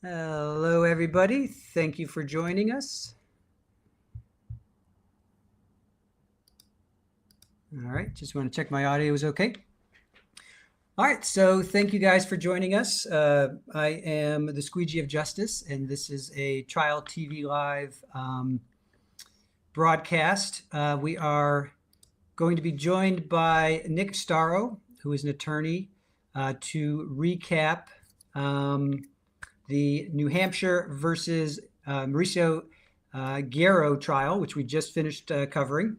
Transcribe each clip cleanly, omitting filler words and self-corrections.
Hello, everybody. Thank you for joining us. All right, just want to check my audio is okay. All right, so thank you guys for joining us. I am the Squeegee of Justice, and this is a trial TV live broadcast. We are going to be joined by Nik Starow, who is an attorney, to recap the New Hampshire versus Mauricio Guerrero trial, which we just finished covering.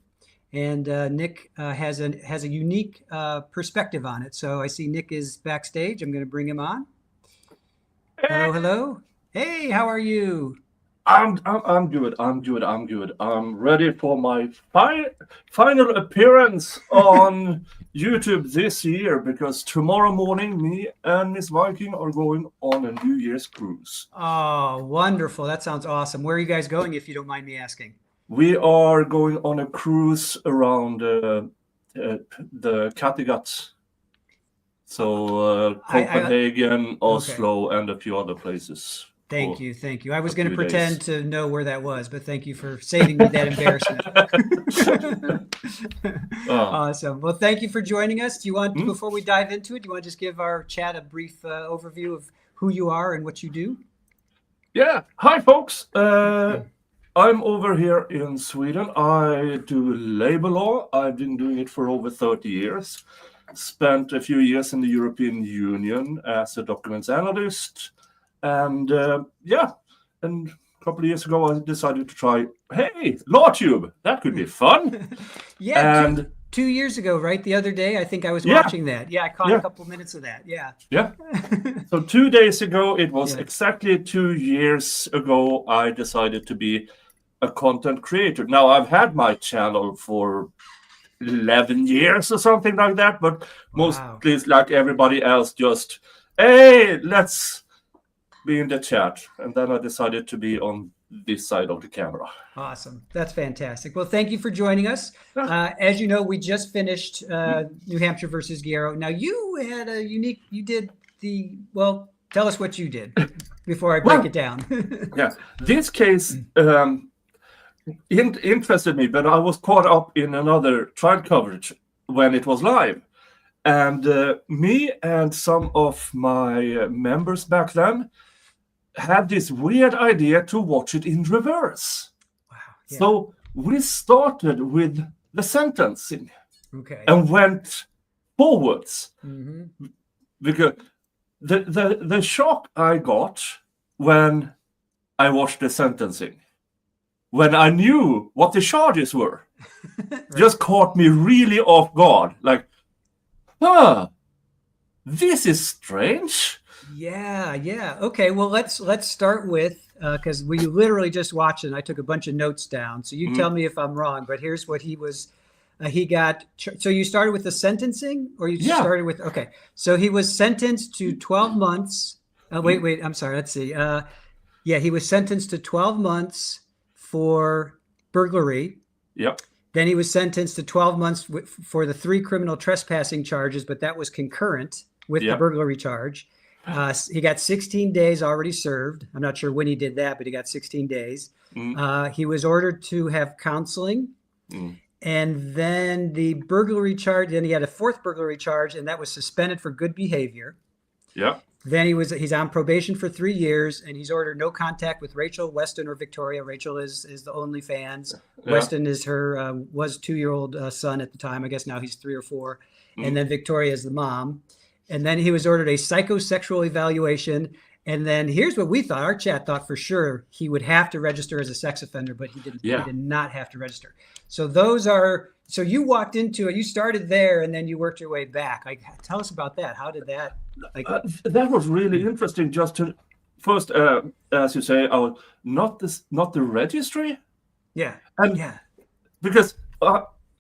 And Nik has a unique perspective on it. So I see Nik is backstage. I'm going to bring him on. Hello, hello. Hey, how are you? I'm good. I'm ready for my final appearance on YouTube this year because tomorrow morning me and Miss Viking are going on a New Year's cruise. Oh, wonderful. That sounds awesome. Where are you guys going, if you don't mind me asking? We are going on a cruise around the Kattegat. So Copenhagen, Oslo, and a few other places. Thank you. I was going to pretend to know where that was, but thank you for saving me that embarrassment. Awesome. Well, thank you for joining us. Do you want, before we dive into it, do you want to just give our chat a brief overview of who you are and what you do? Yeah. Hi, folks. I'm over here in Sweden. I do labor law. I've been doing it for over 30 years. Spent a few years in the European Union as a documents analyst. And and a couple of years ago, I decided to try, hey, LawTube, that could be fun. Yeah, and 2 years ago, right? The other day, I think I was watching that. Yeah, I caught a couple minutes of that. Yeah. So 2 days ago, it was exactly 2 years ago, I decided to be a content creator. Now, I've had my channel for 11 years or something like that, but mostly like everybody else, just, hey, let's be in the chat. And then I decided to be on this side of the camera. Awesome. That's fantastic. Well, thank you for joining us. As you know, we just finished New Hampshire versus Guerrero. Now, you had tell us what you did before I break it down. This case interested me, but I was caught up in another trial coverage when it was live. And me and some of my members back then had this weird idea to watch it in reverse. Wow. Yeah. So we started with the sentencing and went forwards. Because the shock I got when I watched the sentencing, when I knew what the charges were, just caught me really off guard. Like, this is strange. Yeah. Okay, well, let's start with, because we literally just watched it, and I took a bunch of notes down. So you tell me if I'm wrong, but here's what he was, he got, so you started with the sentencing, or you started with, okay. So he was sentenced to 12 months. Wait, I'm sorry, let's see. He was sentenced to 12 months for burglary. Yep. Then he was sentenced to 12 months for the 3 criminal trespassing charges, but that was concurrent with the burglary charge. He got 16 days already served. I'm not sure when he did that, but he got 16 days. He was ordered to have counseling. And then the burglary charge, then he had a 4th burglary charge, and that was suspended for good behavior. Yeah. Then he's on probation for 3 years, and he's ordered no contact with Rachel, Weston, or Victoria. Rachel is the OnlyFans. Weston is her was 2-year-old son at the time. I guess now he's 3 or 4. And then Victoria is the mom. And then he was ordered a psychosexual evaluation. And then here's what we thought. Our chat thought for sure he would have to register as a sex offender, but he didn't. He did not have to register. So so you walked into it, you started there, and then you worked your way back. Like, tell us about that. How did that? That was really interesting. Just to first, as you say, not the registry. Yeah. Because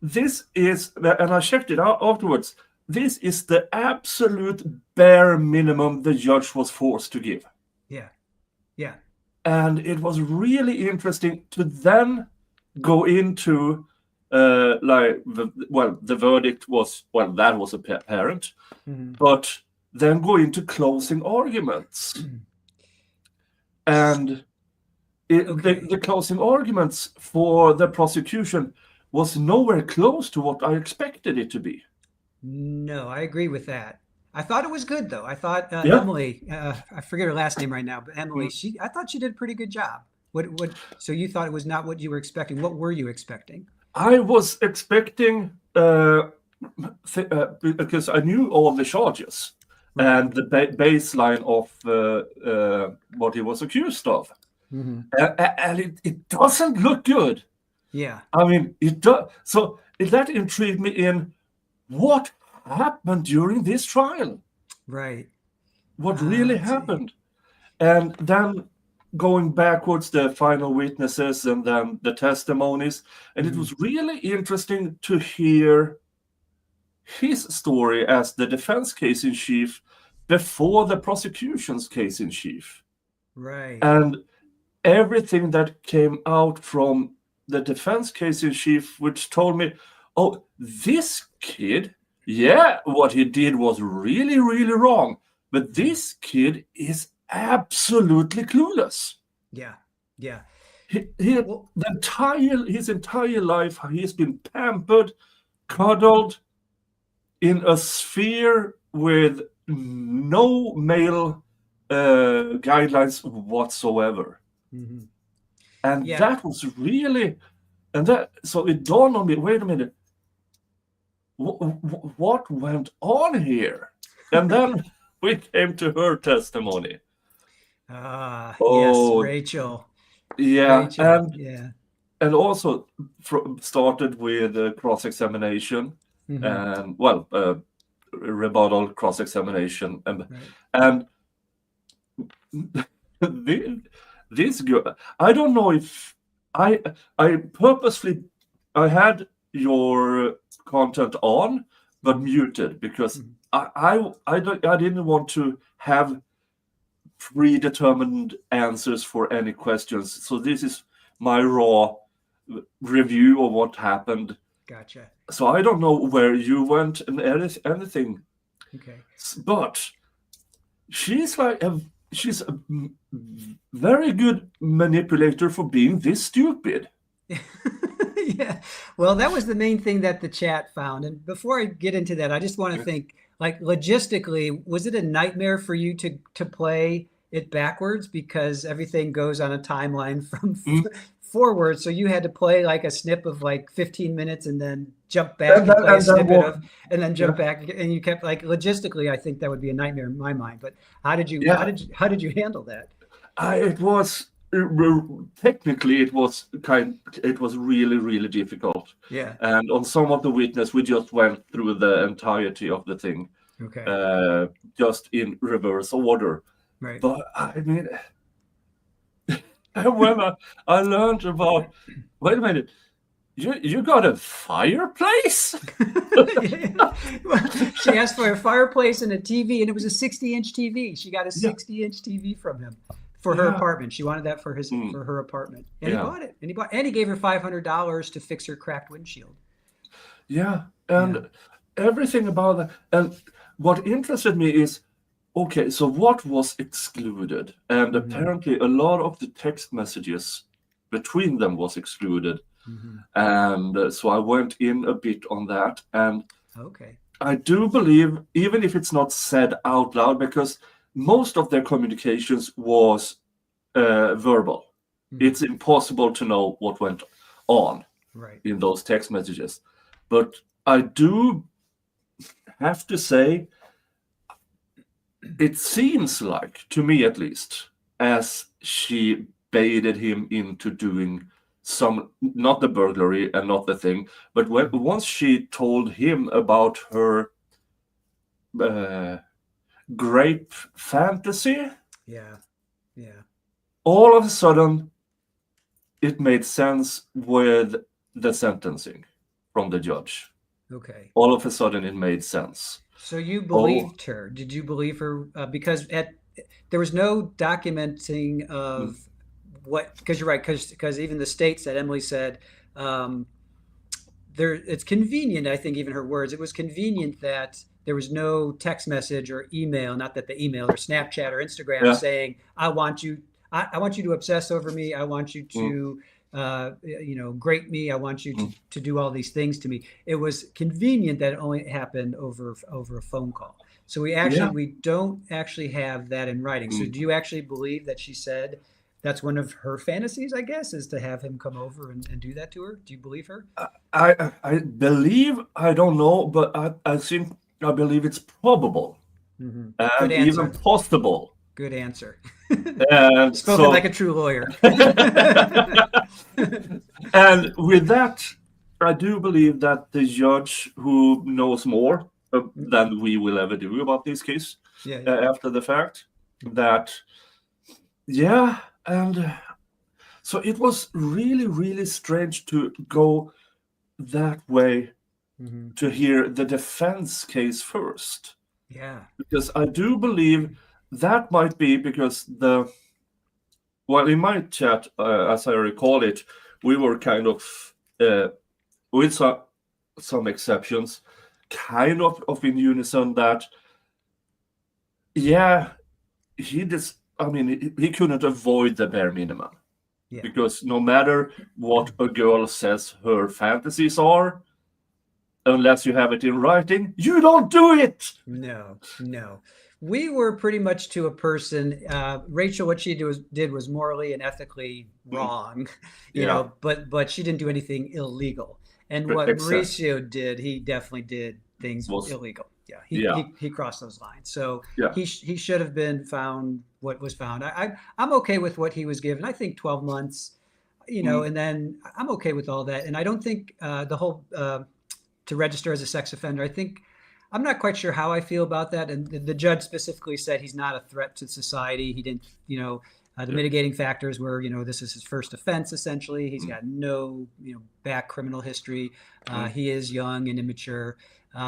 this is, and I checked it out afterwards. This is the absolute bare minimum the judge was forced to give. Yeah. And it was really interesting to then go into the verdict was, that was apparent, but then go into closing arguments. And the closing arguments for the prosecution was nowhere close to what I expected it to be. No, I agree with that. I thought it was good though. I thought Yeah. Emily, I forget her last name right now, but Emily, I thought she did a pretty good job. So you thought it was not what you were expecting. What were you expecting? I was expecting, because I knew all the charges and the baseline of what he was accused of. And it doesn't look good. Yeah. I mean, it does. So that intrigued me in what happened during this trial. Right. What really happened. And then going backwards, the final witnesses and then the testimonies. And it was really interesting to hear his story as the defense case in chief before the prosecution's case in chief. Right. And everything that came out from the defense case in chief, which told me, oh, this kid, yeah, what he did was really, really wrong. But this kid is absolutely clueless. Yeah. Yeah. His entire life, he's been pampered, cuddled in a sphere with no male guidelines whatsoever. And that was really, so it dawned on me, wait a minute, what went on here? And then we came to her testimony. Yes, Rachel. Yeah, Rachel, and also started with cross-examination and rebuttal, cross-examination, and this girl. I don't know if I purposely I had your content on but muted because I didn't want to have predetermined answers for any questions. So this is my raw review of what happened. Gotcha. So I don't know where you went and anything. Okay. But she's a very good manipulator for being this stupid. Yeah. Well, that was the main thing that the chat found. And before I get into that, I just want to think, like, logistically, was it a nightmare for you to play it backwards because everything goes on a timeline from forward? So you had to play like a snip of like 15 minutes and then jump back and play a snippet of, and then jump back, and you kept like logistically. I think that would be a nightmare in my mind. But how did you handle that? It was technically it was really, really difficult. Yeah. And on some of the witness, we just went through the entirety of the thing. Okay. Just in reverse order. Right. But I mean, when I learned about, wait a minute, you got a fireplace? Well, she asked for a fireplace and a TV, and it was a 60-inch TV. She got a 60-inch TV from him for her apartment. She wanted that for her apartment, and he bought it. And he gave her $500 to fix her cracked windshield. Yeah, and everything about that. And what interested me is, okay, so what was excluded? And apparently a lot of the text messages between them was excluded. And so I went in a bit on that. And I do believe, even if it's not said out loud, because most of their communications was verbal. It's impossible to know what went on in those text messages. But I do have to say, it seems like, to me at least, as she baited him into doing some, not the burglary and not the thing, but once she told him about her grape fantasy, all of a sudden it made sense with the sentencing from the judge. Okay. All of a sudden it made sense. So you believed her? Did you believe her? Because there was no documenting of what. Because you're right. Because even the states that Emily said, it's convenient. I think even her words. It was convenient that there was no text message or email. Not that the email or Snapchat or Instagram saying, "I want I want you to obsess over me. I want you to, grate me. I want you to do all these things to me. It was convenient that it only happened over a phone call. So we don't actually have that in writing. So do you actually believe that she said that's one of her fantasies, I guess, is to have him come over and do that to her? Do you believe her? I believe, I don't know, but I believe it's probable and even possible. Good answer. And Spoken like a true lawyer. And with that, I do believe that the judge, who knows more than we will ever do about this case after the fact, that, and so it was really, really strange to go that way to hear the defense case first. Yeah. Because I do believe that might be because in my chat, as I recall it, we were kind of, with some exceptions, kind of in unison that, he couldn't avoid the bare minimum. Yeah. Because no matter what a girl says her fantasies are, unless you have it in writing, you don't do it. No. We were pretty much to a person. Rachel, what she did was morally and ethically wrong, you know, but she didn't do anything illegal. And what Mauricio did, he definitely did things illegal. Yeah, he crossed those lines. So he should have been found what was found. I'm okay with what he was given. I think 12 months, and then I'm okay with all that. And I don't think the whole to register as a sex offender, I'm not quite sure how I feel about that. And the judge specifically said he's not a threat to society. He didn't, the mitigating factors were, this is his first offense, essentially. He's got no, back criminal history. He is young and immature.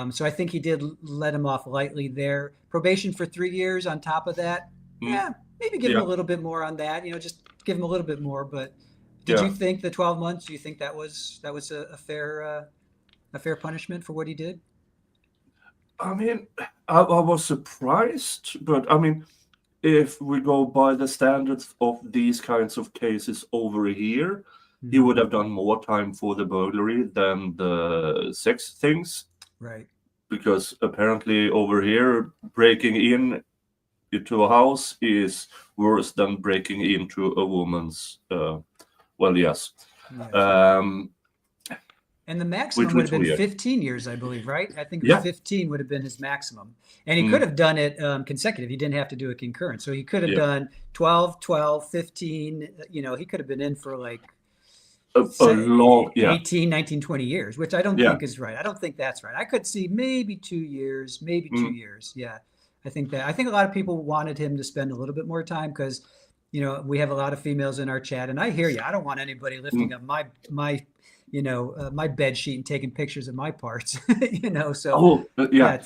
So I think he did let him off lightly there. Probation for 3 years on top of that. Maybe give him a little bit more on that, just give him a little bit more. But did you think the 12 months, do you think that was a fair punishment for what he did? I was surprised, but if we go by the standards of these kinds of cases over here, he would have done more time for the burglary than the sex things. Right. Because apparently over here, breaking into a house is worse than breaking into a woman's, yes. And the maximum would have been 15 years, I believe, right? I think 15 would have been his maximum. And he could have done it consecutive. He didn't have to do a concurrent. So he could have done 12, 15, he could have been in for like a long 18, 19, 20 years, which I don't think is right. I don't think that's right. I could see maybe 2 years, maybe 2 years. Yeah. I think a lot of people wanted him to spend a little bit more time because, we have a lot of females in our chat, and I hear you. I don't want anybody lifting up my my bed sheet and taking pictures of my parts, So I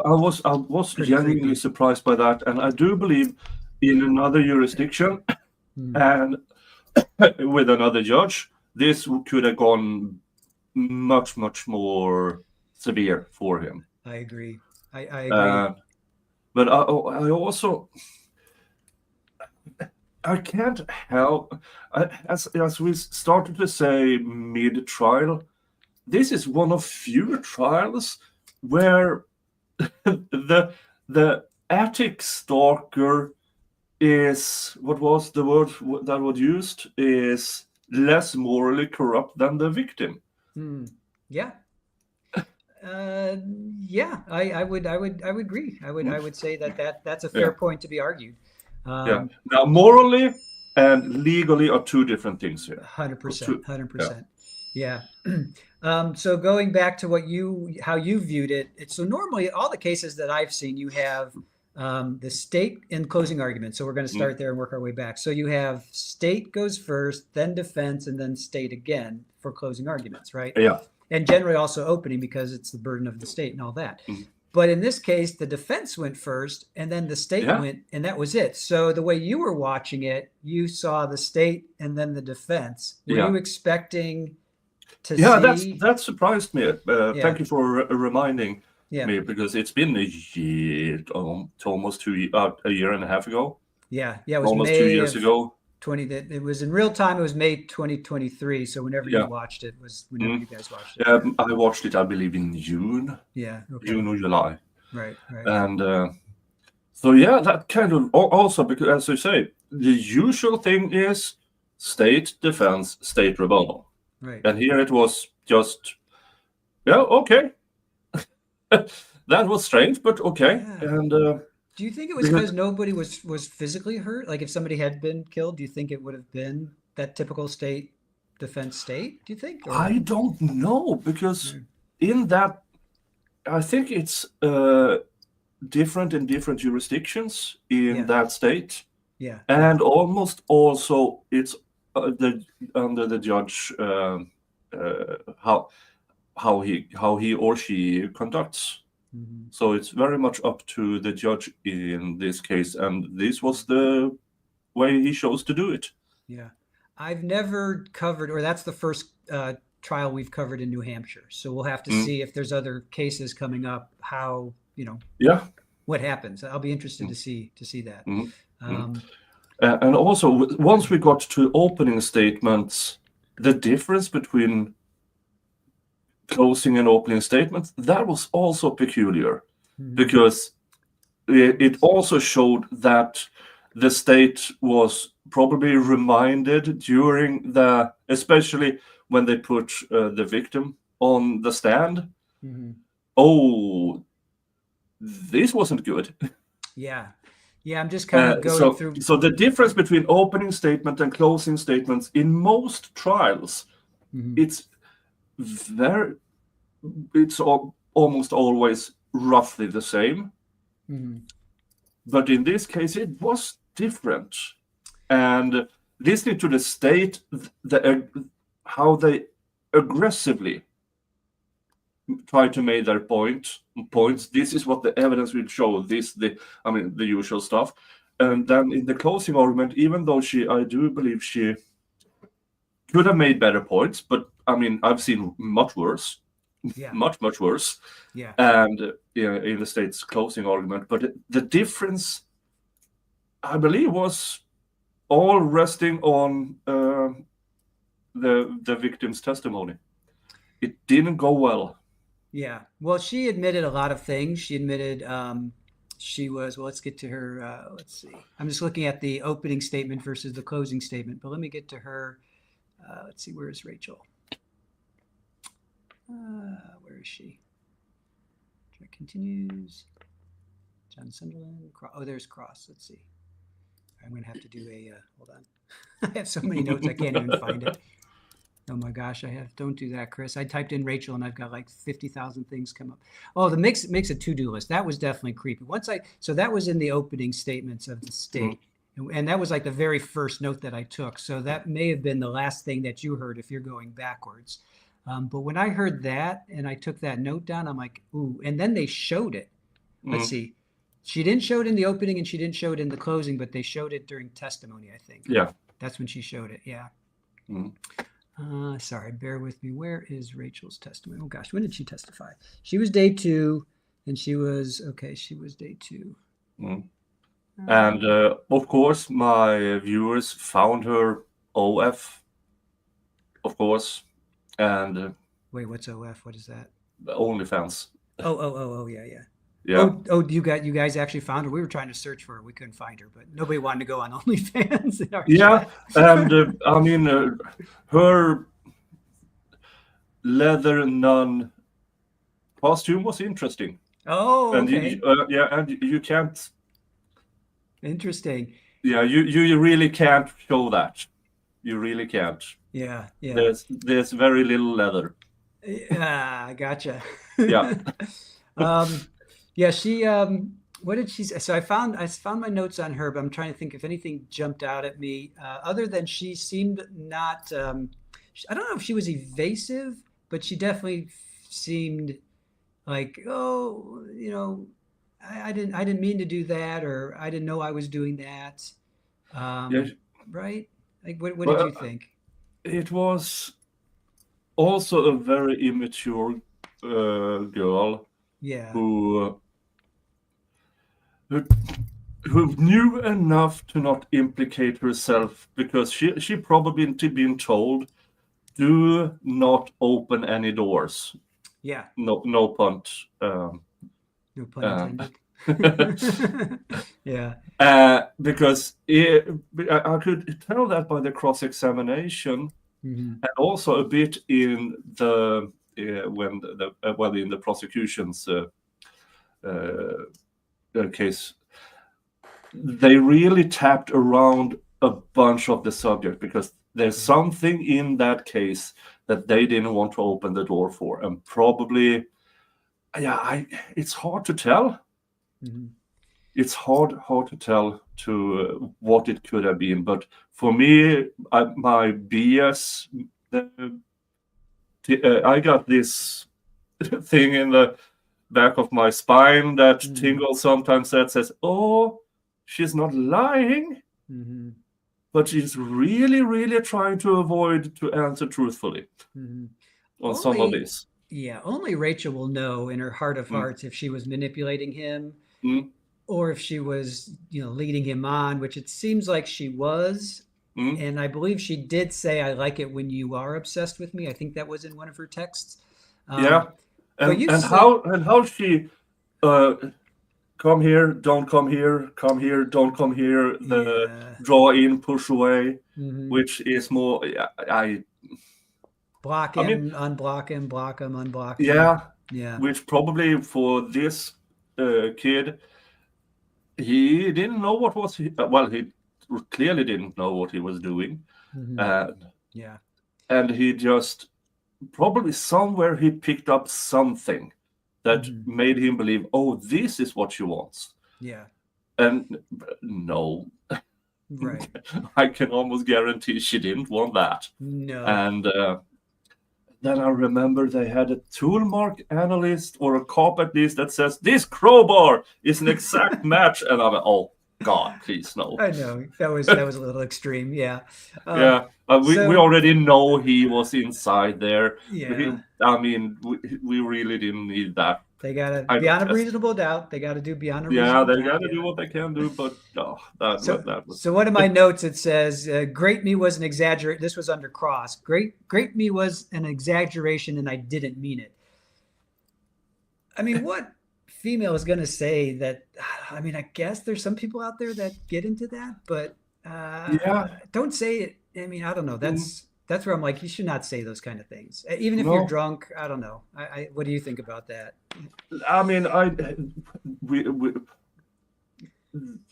was genuinely surprised by that, and I do believe in another jurisdiction and with another judge, this could have gone much, much more severe for him. I agree. I agree. But I also. I can't help, as we started to say mid-trial, this is one of few trials where the attic stalker is, what was the word that was used, is less morally corrupt than the victim. Yeah. I would agree. I would say that's a fair point to be argued. Now, morally and legally are two different things here. 100%. Yeah. So going back to how you viewed it. So normally all the cases that I've seen, you have the state in closing argument. So we're going to start there and work our way back. So you have state goes first, then defense, and then state again for closing arguments, right? Yeah. And generally also opening because it's the burden of the state and all that. But in this case, the defense went first and then the state went, and that was it. So the way you were watching it, you saw the state and then the defense. Were you expecting to see? That surprised me. Thank you for reminding me, because it's been a year, almost a year and a half ago. Yeah, it was almost 2 May years of ago. 20. That it was in real time. It was May 2023. So whenever you Yeah. watched it was whenever you guys watched it. Yeah, I watched it, I believe, in June. Yeah. Okay. June or July. Right. And so, yeah, that kind of also, because as you say, the usual thing is state defense, state rebuttal. Right. And here it was just, okay. That was strange, but okay. Yeah. And do you think it was because nobody was physically hurt? Like if somebody had been killed, do you think it would have been that typical state defense state? Do you think? Or? I don't know, because in that, I think it's different in different jurisdictions in that state. Yeah. And almost also it's under the judge how he or she conducts. Mm-hmm. So it's very much up to the judge in this case, and this was the way he chose to do it. Yeah, I've never covered, or that's the first trial we've covered in New Hampshire. So we'll have to see if there's other cases coming up. How what happens? I'll be interested to see that. And also, once we got to opening statements, the difference between closing and opening statements, that was also peculiar, because it also showed that the state was probably reminded during especially when they put the victim on the stand, oh, this wasn't good. Yeah, I'm just kind of going through. So the difference between opening statement and closing statements in most trials, it's almost always roughly the same. But in this case, it was different. And listening to the state, how they aggressively try to make their points. This is what the evidence will show. The usual stuff. And then in the closing argument, even though I do believe she could have made better points, but I mean, I've seen much worse. Yeah. much worse. Yeah. And in the state's closing argument, but the difference, I believe, was all resting on the victim's testimony. It didn't go well. Yeah. Well, she admitted a lot of things. She admitted she was, well, let's get to her. Let's see. I'm just looking at the opening statement versus the closing statement, but let me get to her. Let's see. Where is Rachel? Where is she? It continues. John Sunderland. Oh, there's Cross. Let's see. I'm going to have to do hold on. I have so many notes, I can't even find it. Oh my gosh, don't do that, Chris. I typed in Rachel and I've got like 50,000 things come up. Oh, the makes a to-do list. That was definitely creepy. So that was in the opening statements of the state. And that was like the very first note that I took. So that may have been the last thing that you heard if you're going backwards. But when I heard that and I took that note down, I'm like, ooh, and then they showed it. Let's see. She didn't show it in the opening and she didn't show it in the closing, but they showed it during testimony, I think. Yeah. That's when she showed it. Yeah. Sorry, bear with me. Where is Rachel's testimony? Oh gosh, when did she testify? She was day 2 and she was day 2. And of course, my viewers found her OF, of course. And wait, what's OF? What is that? OnlyFans. Oh, yeah. Yeah. Oh, you guys actually found her? We were trying to search for her. We couldn't find her, but nobody wanted to go on OnlyFans in our chat. And I mean, her leather nun costume was interesting. Oh, okay. And and you can't. Interesting. Yeah, you really can't show that. You really can't. Yeah. There's very little leather. Yeah, gotcha. Yeah. Yeah, she what did she say? So I found my notes on her, but I'm trying to think if anything jumped out at me other than she seemed not I don't know if she was evasive, but she definitely seemed like, oh, I didn't mean to do that, or I didn't know I was doing that. Right? Like what did you think? It was also a very immature girl. Yeah. Who who knew enough to not implicate herself, because she probably been told, do not open any doors. Yeah. No pun. No pun intended. Yeah. Because I could tell that by the cross-examination, Mhm. and also a bit in the when the well, in the prosecution's case, they really tapped around a bunch of the subject, because there's something in that case that they didn't want to open the door for, and probably, it's hard to tell. Mhm. It's hard to tell to what it could have been, but for me, my BS, I got this thing in the back of my spine that tingles sometimes, that says, "Oh, she's not lying, Mhm. but she's really, really trying to avoid to answer truthfully Mhm. on some of Only, this." yeah, only Rachel will know in her heart of Mm, hearts if she was manipulating him mm, or if she was, leading him on, which it seems like she was. mm. And I believe she did say, "I like it when you are obsessed with me." I think that was in one of her texts. Yeah, But you and said, how she uh, come here, don't come here, don't come here, yeah, draw in, push away, hmm, which is more, block I mean, him, unblock him, block him, unblock him. yeah, Yeah. which probably for this kid, he didn't know what was well, he clearly didn't know what he was doing, Hmm. and Yeah. he just probably somewhere he picked up something that Hmm. made him believe, oh, this is what she wants. Yeah. And no, Right. I can almost guarantee she didn't want that. No. And then I remember they had a toolmark analyst, or a cop at least, that says this crowbar is an exact match, and I'm like, oh God, please no. I know that was a little extreme. Yeah. Um, Yeah, we so already know he was inside there. yeah, I mean, we really didn't need that they gotta kind of beyond a test. reasonable doubt. They got to do beyond a Yeah, reasonable they doubt. got to do Yeah. what they can do, but oh, that So, that was. so one of my notes, it says, "Great me was an exaggerate." This was under cross. Great me was an exaggeration, and I didn't mean it. I mean, what female is going to say that? I mean, I guess there's some people out there that get into that, but Yeah, don't say it. I mean, I don't know. mm, That's where I'm like, you should not say those kind of things, even if you're no, drunk. I don't know. What do you think about that? I mean, we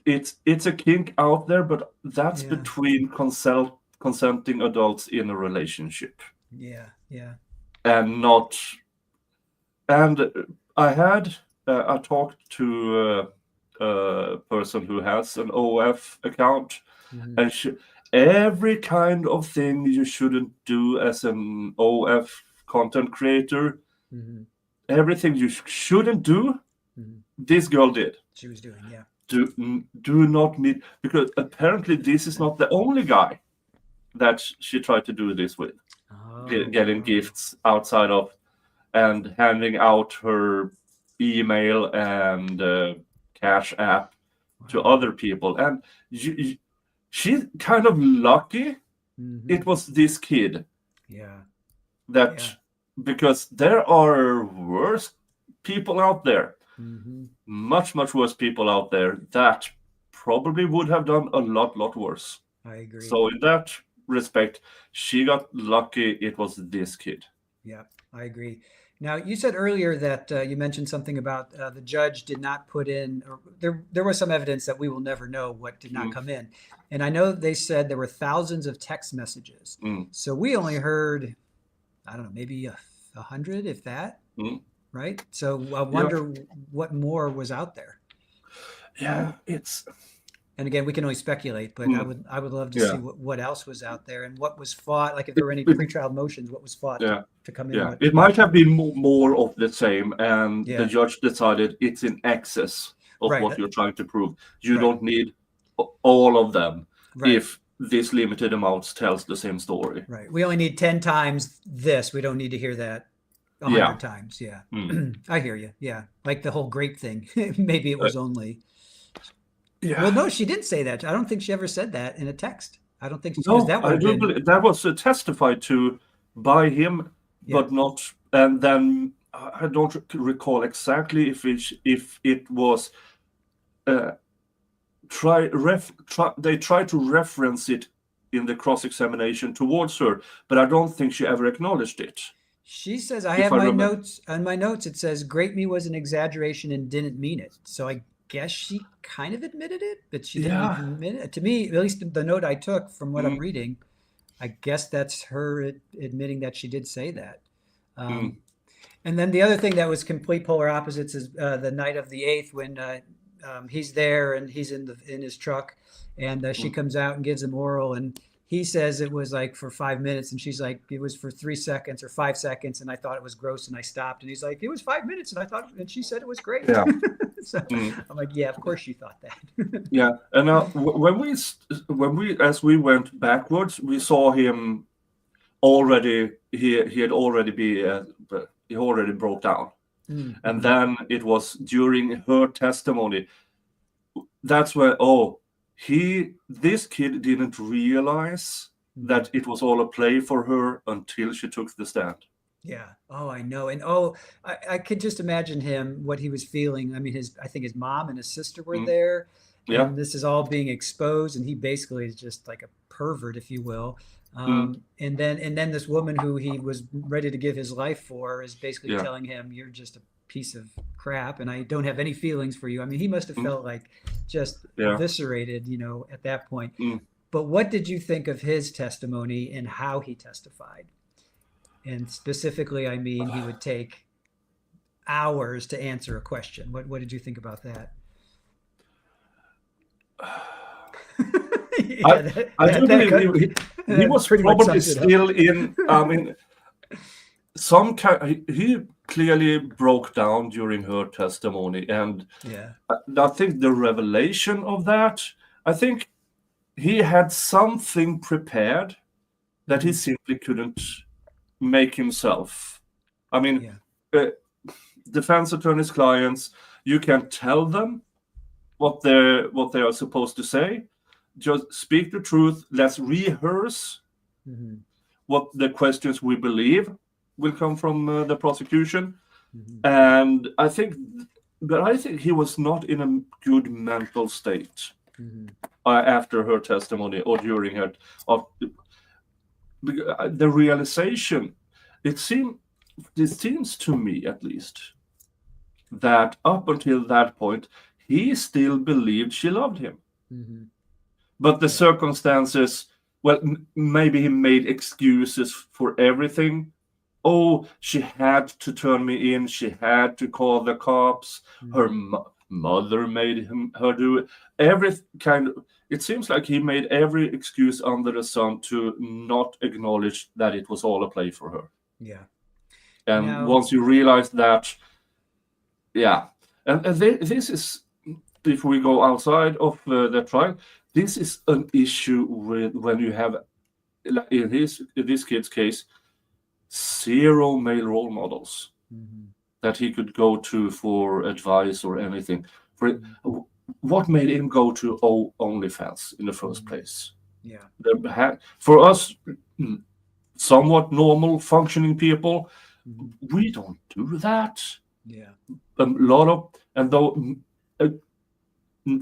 it's a kink out there, but that's Yeah, between consenting adults in a relationship, yeah, yeah. and not. And I talked to a person who has an OF account, Hmm. and every kind of thing you shouldn't do as an OF content creator, Hmm. everything you shouldn't do, Hmm. this girl did. She was doing, yeah. Do not meet, because apparently this is not the only guy that she tried to do this with, Oh, getting wow. gifts outside of, and handing out her email and cash app to Wow. other people. And she's kind of lucky Hmm. it was this kid Yeah, that, yeah. because there are worse people out there, Hmm. much worse people out there that probably would have done a lot worse. I agree. So in that respect, she got lucky it was this kid. Yeah, I agree. Now, you said earlier that you mentioned something about the judge did not put in, or there was some evidence that we will never know what did not Mm, come in. And I know they said there were thousands of text messages. mm, So we only heard, I don't know, maybe 100, if that, mm. right? So I Yep. wonder what more was out there. Yeah, it's And again, we can only speculate, but I mm, would I would love to see yeah. what else was out there and what was fought. Like if there It, were any it, pretrial motions, what was fought yeah, to come in, yeah. what It what might have been more of the same, and the yeah, judge decided it's in excess of right, what you're trying to prove. You right, don't need all of them right, if this limited amount tells the same story. right. We only need 10 times this. We don't need to hear that a Yeah. hundred times. Yeah. Mm. I hear you. Yeah. Like the whole grape thing. Maybe it Uh, was only. Yeah. Well, no, she didn't say that. I don't think she ever said that in a text. I don't think because No, that would I have do been believe that was testified to by him, yeah. but not. And then I don't recall exactly if it was uh, they tried to reference it in the cross-examination towards her, but I don't think she ever acknowledged it. She says, I If have I my remember. notes. On my notes, it says, "Grape me was an exaggeration and didn't mean it." So I guess she kind of admitted it, but she didn't Yeah. admit it. To me, at least the note I took from what I'm Mm, reading, I guess that's her admitting that she did say that. mm, And then the other thing that was complete polar opposites is the night of the 8th when he's there and he's in his truck, and she mm. comes out and gives him oral, and he says it was like for 5 minutes, and she's like it was for 3 seconds or 5 seconds, and I thought it was gross, and I stopped, and he's like it was 5 minutes, and I thought, and she said it was great. Yeah. So Mm. I'm like, yeah, of course she thought that. Yeah. And now when we as we went backwards, we saw him already. He had already he already broke down. And then it was during her testimony. That's where this kid didn't realize that it was all a play for her until she took the stand. Yeah. Oh, I know. And I could just imagine him, what he was feeling. I mean, I think his mom and his sister were Mm. there, Yeah. and this is all being exposed, and he basically is just like a pervert, if you will. Mm. And then this woman who he was ready to give his life for is basically Yeah. telling him, "You're just a piece of crap, and I don't have any feelings for you." I mean, he must have Mm. felt like just Yeah. eviscerated, at that point. Mm. But what did you think of his testimony and how he testified? And specifically, I mean, he would take hours to answer a question. What did you think about that? I do believe he was pretty much probably sums it up. still in. I mean, he clearly broke down during her testimony, and Yeah. I think the revelation of that, I think he had something prepared that he simply couldn't make himself. I mean, Yeah. defense attorneys' clients, you can tell them what they are supposed to say. Just speak the truth. Let's rehearse what the questions we believe will come from the prosecution. And I think he was not in a good mental state after her testimony or during her. The realization, it seems to me at least, that up until that point, he still believed she loved him. But the circumstances, well, maybe he made excuses for everything. Oh, she had to turn me in. She had to call the cops. Her mother made her do it. It seems like he made every excuse under the sun to not acknowledge that it was all a play for her. Yeah. And Now, once you realize that, yeah. And this is, if we go outside of the trial, this is an issue with when you have, in this kid's case, 0 male role models that he could go to for advice or anything. What made him go to OnlyFans in the first place? Yeah. For us, somewhat normal functioning people, we don't do that. Yeah. A lot of, and though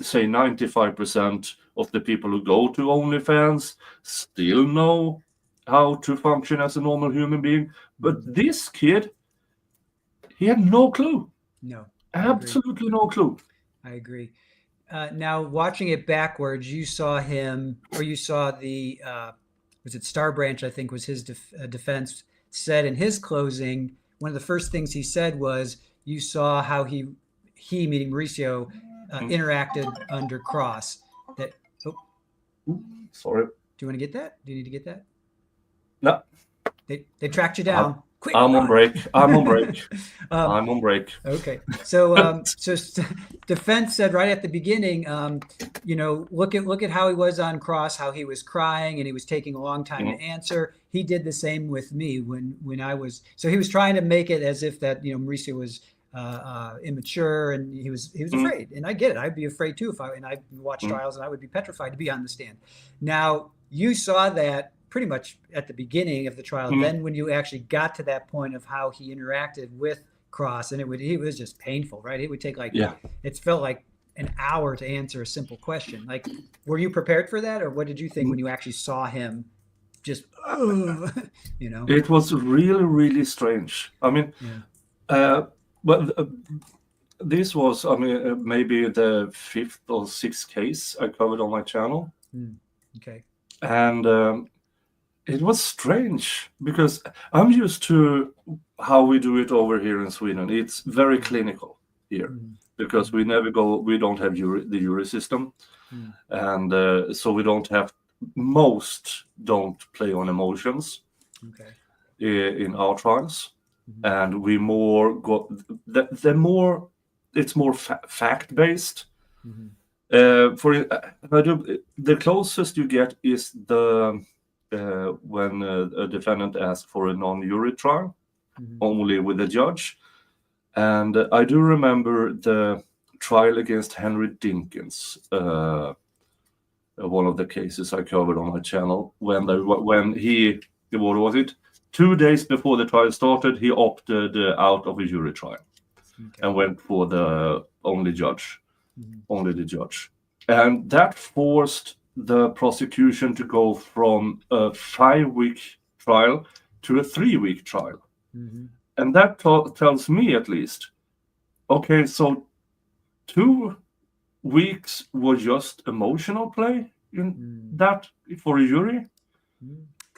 say 95% of the people who go to OnlyFans still know how to function as a normal human being, but this kid, he had no clue. No. Absolutely no clue. I agree. Now, watching it backwards, you saw him, or you saw the, was it Starbranch, I think was his defense, said in his closing, one of the first things he said was, you saw how he meaning Mauricio, interacted under cross. That. Oh, sorry. Do you want to get that? Do you need to get that? No. They tracked you down. Quick, I'm on break. I'm on break. Okay. So, defense said right at the beginning, look at how he was on cross, how he was crying and he was taking a long time to answer. He did the same with me when I was. So he was trying to make it as if that Mauricio was immature, and he was afraid. And I get it. I'd be afraid too I watched trials, and I would be petrified to be on the stand. Now, you saw that pretty much at the beginning of the trial. Then when you actually got to that point of how he interacted with Cross, and it was just painful, right? It would take it felt like an hour to answer a simple question. Like, were you prepared for that, or what did you think when you actually saw him just, you know? It was really, really strange. I mean, this was, maybe the 5th or 6th case I covered on my channel. Okay. And it was strange because I'm used to how we do it over here in Sweden. It's very clinical here because we don't have the jury system. And so we don't play on emotions in our trials. And we it's more fact-based. The closest you get is when a defendant asks for a non-jury trial, only with a judge. And I do remember the trial against Henry Dinkins, one of the cases I covered on my channel, when he, what was it? 2 days before the trial started, he opted out of a jury trial and went for the only the judge. And that forced the prosecution to go from a 5-week trial to a 3-week trial. And that tells me, at least, okay, so 2 weeks was just emotional play in that for a jury.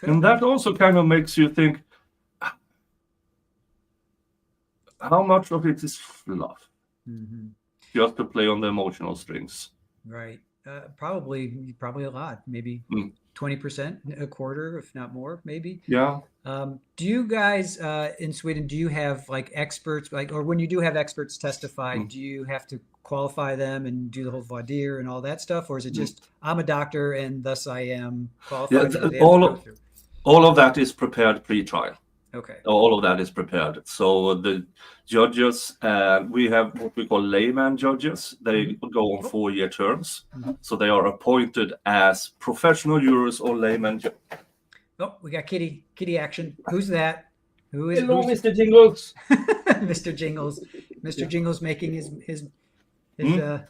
And that also kind of makes you think, how much of it is fluff? Just to play on the emotional strings. Right. Probably a lot, maybe 20%, a quarter, if not more, maybe. Yeah. Do you guys in Sweden, do you have like experts, or when you do have experts testify, do you have to qualify them and do the whole voir dire and all that stuff? Or is it just, I'm a doctor and thus I am qualified? All of that is prepared pre-trial. Okay. All of that is prepared. So the judges, we have what we call layman judges. They go on 4-year terms. So they are appointed as professional jurors or layman judges. Oh, we got kitty action. Who's that? Hello, Mr. Jingles. Mr. Jingles. Mr. Jingles making his Mr.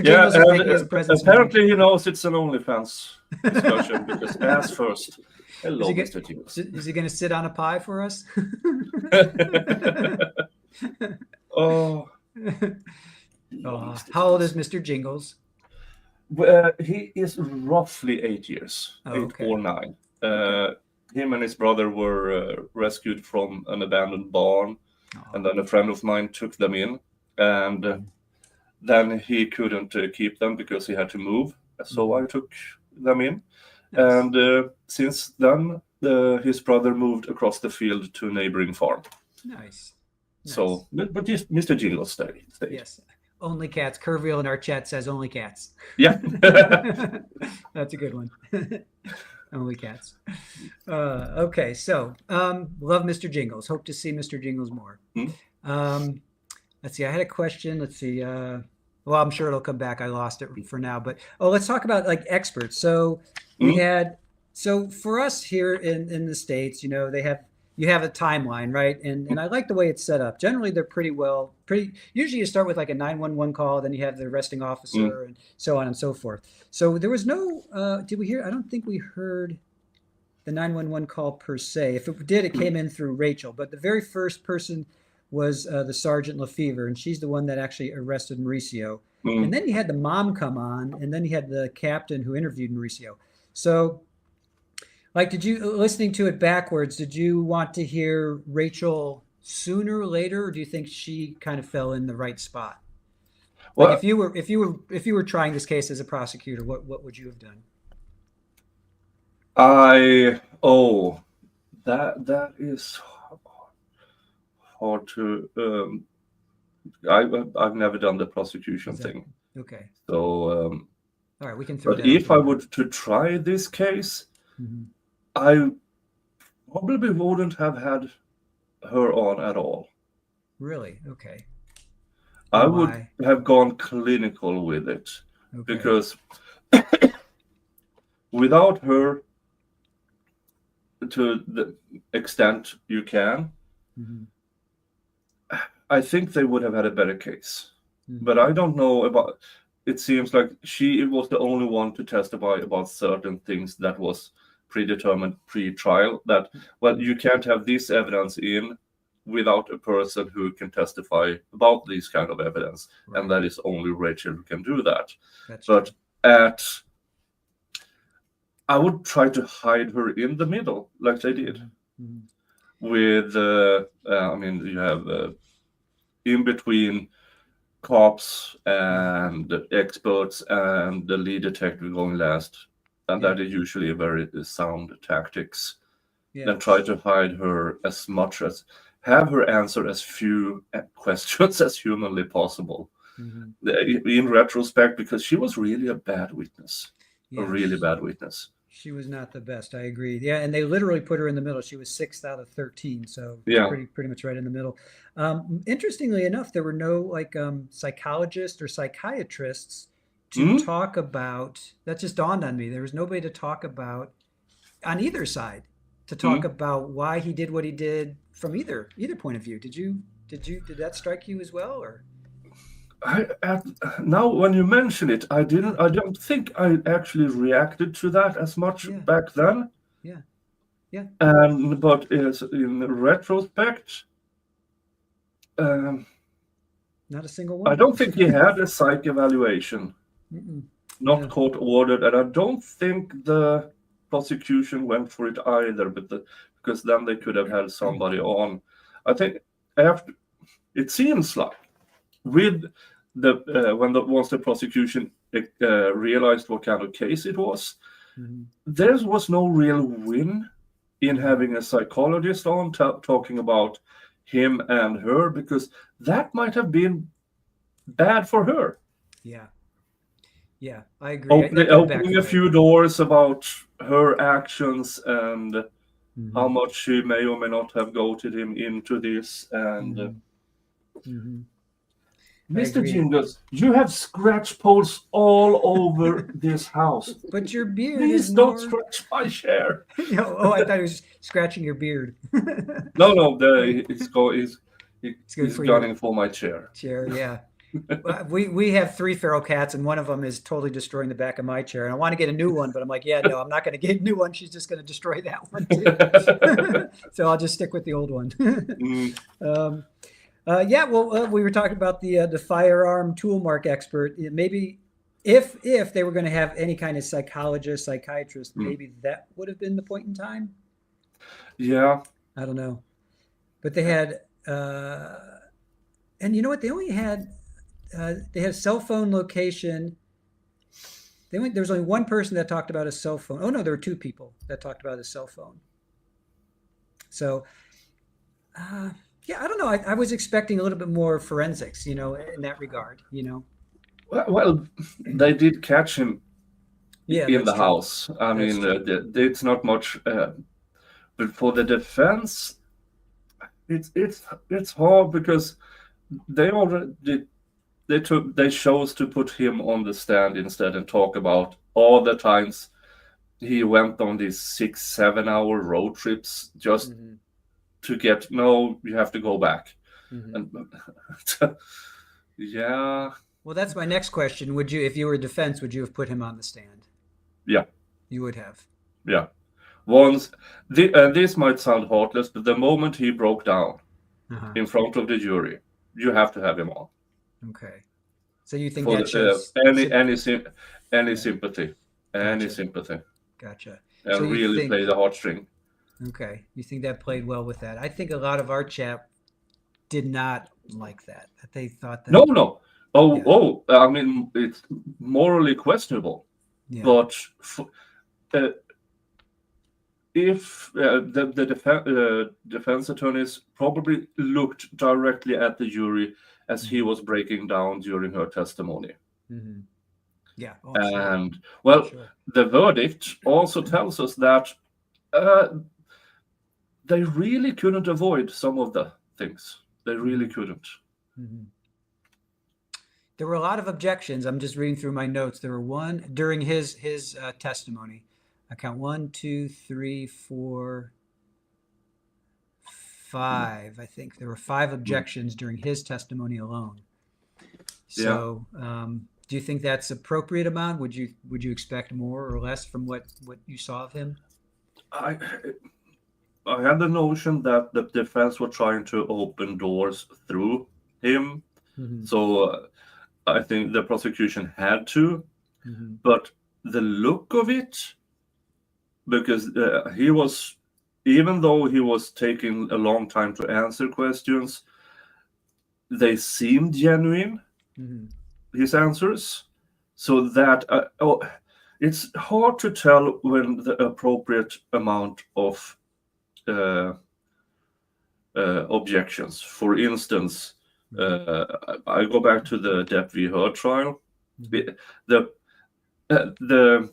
Jingles is making his presence. Apparently he knows it's an OnlyFans discussion because ass first. Hello, Mr. Jingles. Is he going to sit on a pie for us? Oh. How old is Mr. Jingles? He is roughly 8 years, 8 or 9. Him and his brother were rescued from an abandoned barn, and then a friend of mine took them in, and then he couldn't keep them because he had to move. So I took them in. Nice. And since then, his brother moved across the field to a neighboring farm. Nice. So, but Mr. Jingles stayed. Yes. Only cats. Curville in our chat says only cats. Yeah. That's a good one. Only cats. Okay. So, love Mr. Jingles. Hope to see Mr. Jingles more. Let's see. I had a question. Let's see. Well, I'm sure it'll come back. I lost it for now, but let's talk about like experts. So so for us here in the States, you know, you have a timeline, right? And I like the way it's set up. Generally, they're usually you start with like a 911 call, then you have the arresting officer and so on and so forth. So there was no, I don't think we heard the 911 call per se. If it did, it came in through Rachel, but the very first person was the Sergeant Lefevre, and she's the one that actually arrested Mauricio. And then you had the mom come on, and then you had the captain who interviewed Mauricio. So, like, listening to it backwards, did you want to hear Rachel sooner or later, or do you think she kind of fell in the right spot? Well, like if you were trying this case as a prosecutor, what would you have done? That is hard to. I've never done the prosecution thing. Okay. So. All right, we can throw. But if I would to try this case, I probably wouldn't have had her on at all. Really? Okay. I Oh, would my. have gone clinical with it Okay. because without her, to the extent you can, Mhm. I think they would have had a better case. Mhm. But I don't know about. It seems like she was the only one to testify about certain things that was predetermined pre-trial. That you can't have this evidence in without a person who can testify about these kind of evidence, and Right. that is only Rachel who can do that. That's But true. I would try to hide her in the middle, like they did. Mhm. With, I mean, you have in between cops and experts and the lead detective going last, and that is usually a very sound tactics. Yeah. Then try to hide her as much as have her answer as few questions as humanly possible. Mhm. In retrospect, because she was really a bad witness, a Yeah. really bad witness. She was not the best. I agree. Yeah, and they literally put her in the middle. She was 6th out of 13, so it's Yeah. pretty much right in the middle. Interestingly enough, there were no like psychologists or psychiatrists to Hmm? talk about. That just dawned on me. There was nobody to talk about on either side to talk Hmm? about why he did what he did from either point of view. Did that strike you as well, or? Now when you mention it, I don't think I actually reacted to that as much Yeah, back then. yeah, yeah. But in retrospect, um, Not a single I one. don't think he had a psych evaluation, Mm-mm. not Yeah. court ordered, and I don't think the prosecution went for it either. Because then they could have had somebody on. I think after it seems like with the once the prosecution realized what kind of case it was, Mhm. there was no real win in Mhm. having a psychologist on talking about him and her, because that might have been bad for her. Yeah. Yeah, I agree. That could have Opening a backfired. few doors about her actions and how Hmm. much she may or may not have goaded him into this. And Hmm. Hmm. I Mr. agree. Jingles, you have scratch poles all over this house. But your beard is Please don't more. scratch my chair. No, oh, I thought he was scratching your beard. No, It's good he's for your gunning for my chair. chair. Yeah. Well, we have 3 feral cats, and one of them is totally destroying the back of my chair. And I want to get a new one, but I'm like, yeah, no, I'm not going to get a new one. She's just going to destroy that one too. So I'll just stick with the old one. Mm, um, yeah, well, we were talking about the firearm tool mark expert. Maybe if they were going to have any kind of psychologist, psychiatrist, mm. maybe that would have been the point in time. Yeah. I don't know, but they had, and you know what? They had cell phone location. There was only one person that talked about a cell phone. Oh no, there were 2 people that talked about a cell phone. So, yeah, I don't know. I was expecting a little bit more forensics, in that regard. Well, they did catch him Yeah, in that's the true. house. I That's mean, true. it's not much, but for the defense, it's hard because they already they chose to put him on the stand instead and talk about all the times he went on these 6-7 hour road trips just Hmm. to get no, you have to go back. Hmm. And yeah, Well, that's my next question. If you were defense, would you have put him on the stand? yeah, You would have. yeah. This might sound heartless, but the moment he broke down Uh-huh. in front of the jury, you have to have him on Okay. So you think for that shows any yeah, sympathy, any gotcha. sympathy, Gotcha. So and you really think play the heartstring. okay, you think that played well with that. I think a lot of our chat did not like that. That they thought that No. Oh, yeah, oh. I mean, it's morally questionable, yeah. but uh, if the defense attorneys probably looked directly at the jury as he Hmm. was breaking down during her testimony. Hmm. Yeah. Oh, sure. And well, Sure. the verdict also tells us that uh, they really couldn't avoid some of the things. They really Hmm. couldn't. Hmm. There were a lot of objections. I'm just reading through my notes. There were one during his testimony. I count 1, 2, 3, 4, 5. I think there were 5 objections during his testimony alone. So, do you think that's appropriate amount? Would you expect more or less from what you saw of him? I had the notion that the defense were trying to open doors through him. Mm-hmm. So I think the prosecution had to, Mm-hmm. but the look of it, because he was, even though he was taking a long time to answer questions, they seemed genuine, Mm-hmm. his answers. So that it's hard to tell when the appropriate amount of objections. For instance, I go back to the Depp v. Heard trial. Mm-hmm. The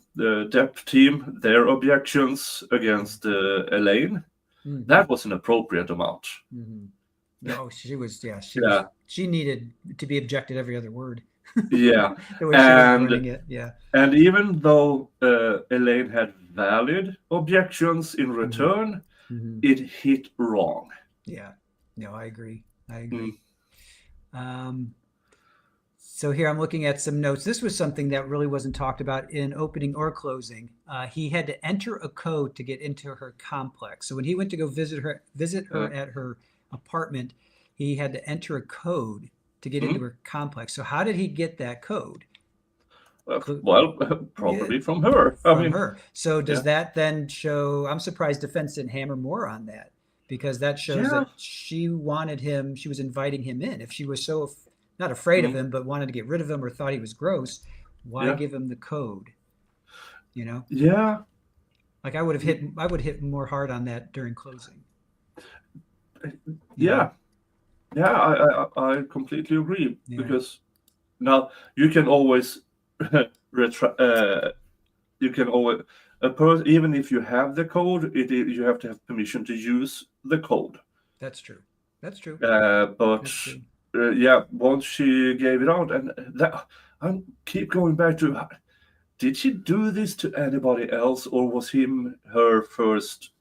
Depp team, their objections against Elaine, Mm-hmm. that was an appropriate amount. Mm-hmm. No, she was. Yeah, she needed to be objected every other word. Yeah, The way she was wording it. Yeah. And even though Elaine had valid objections in return, Mm-hmm. it hit wrong. Yeah. No, I agree. So here I'm looking at some notes. This was something that really wasn't talked about in opening or closing. He had to enter a code to get into her complex. So when he went to go visit her at her apartment, he had to enter a code to get into her complex. So how did he get that code? Well, probably from her. From her. So does that then show? I'm surprised defense didn't hammer more on that, because that shows that she wanted him. She was inviting him in. If she was so not afraid of him, but wanted to get rid of him or thought he was gross, why give him the code? You know? Yeah. Like I would hit more hard on that during closing. Yeah. Yeah, I completely agree, because now you can always you can always even if you have the code, you have to have permission to use the code. That's true. That's true. Once she gave it out, and that I keep going back to, did she do this to anybody else, or was her first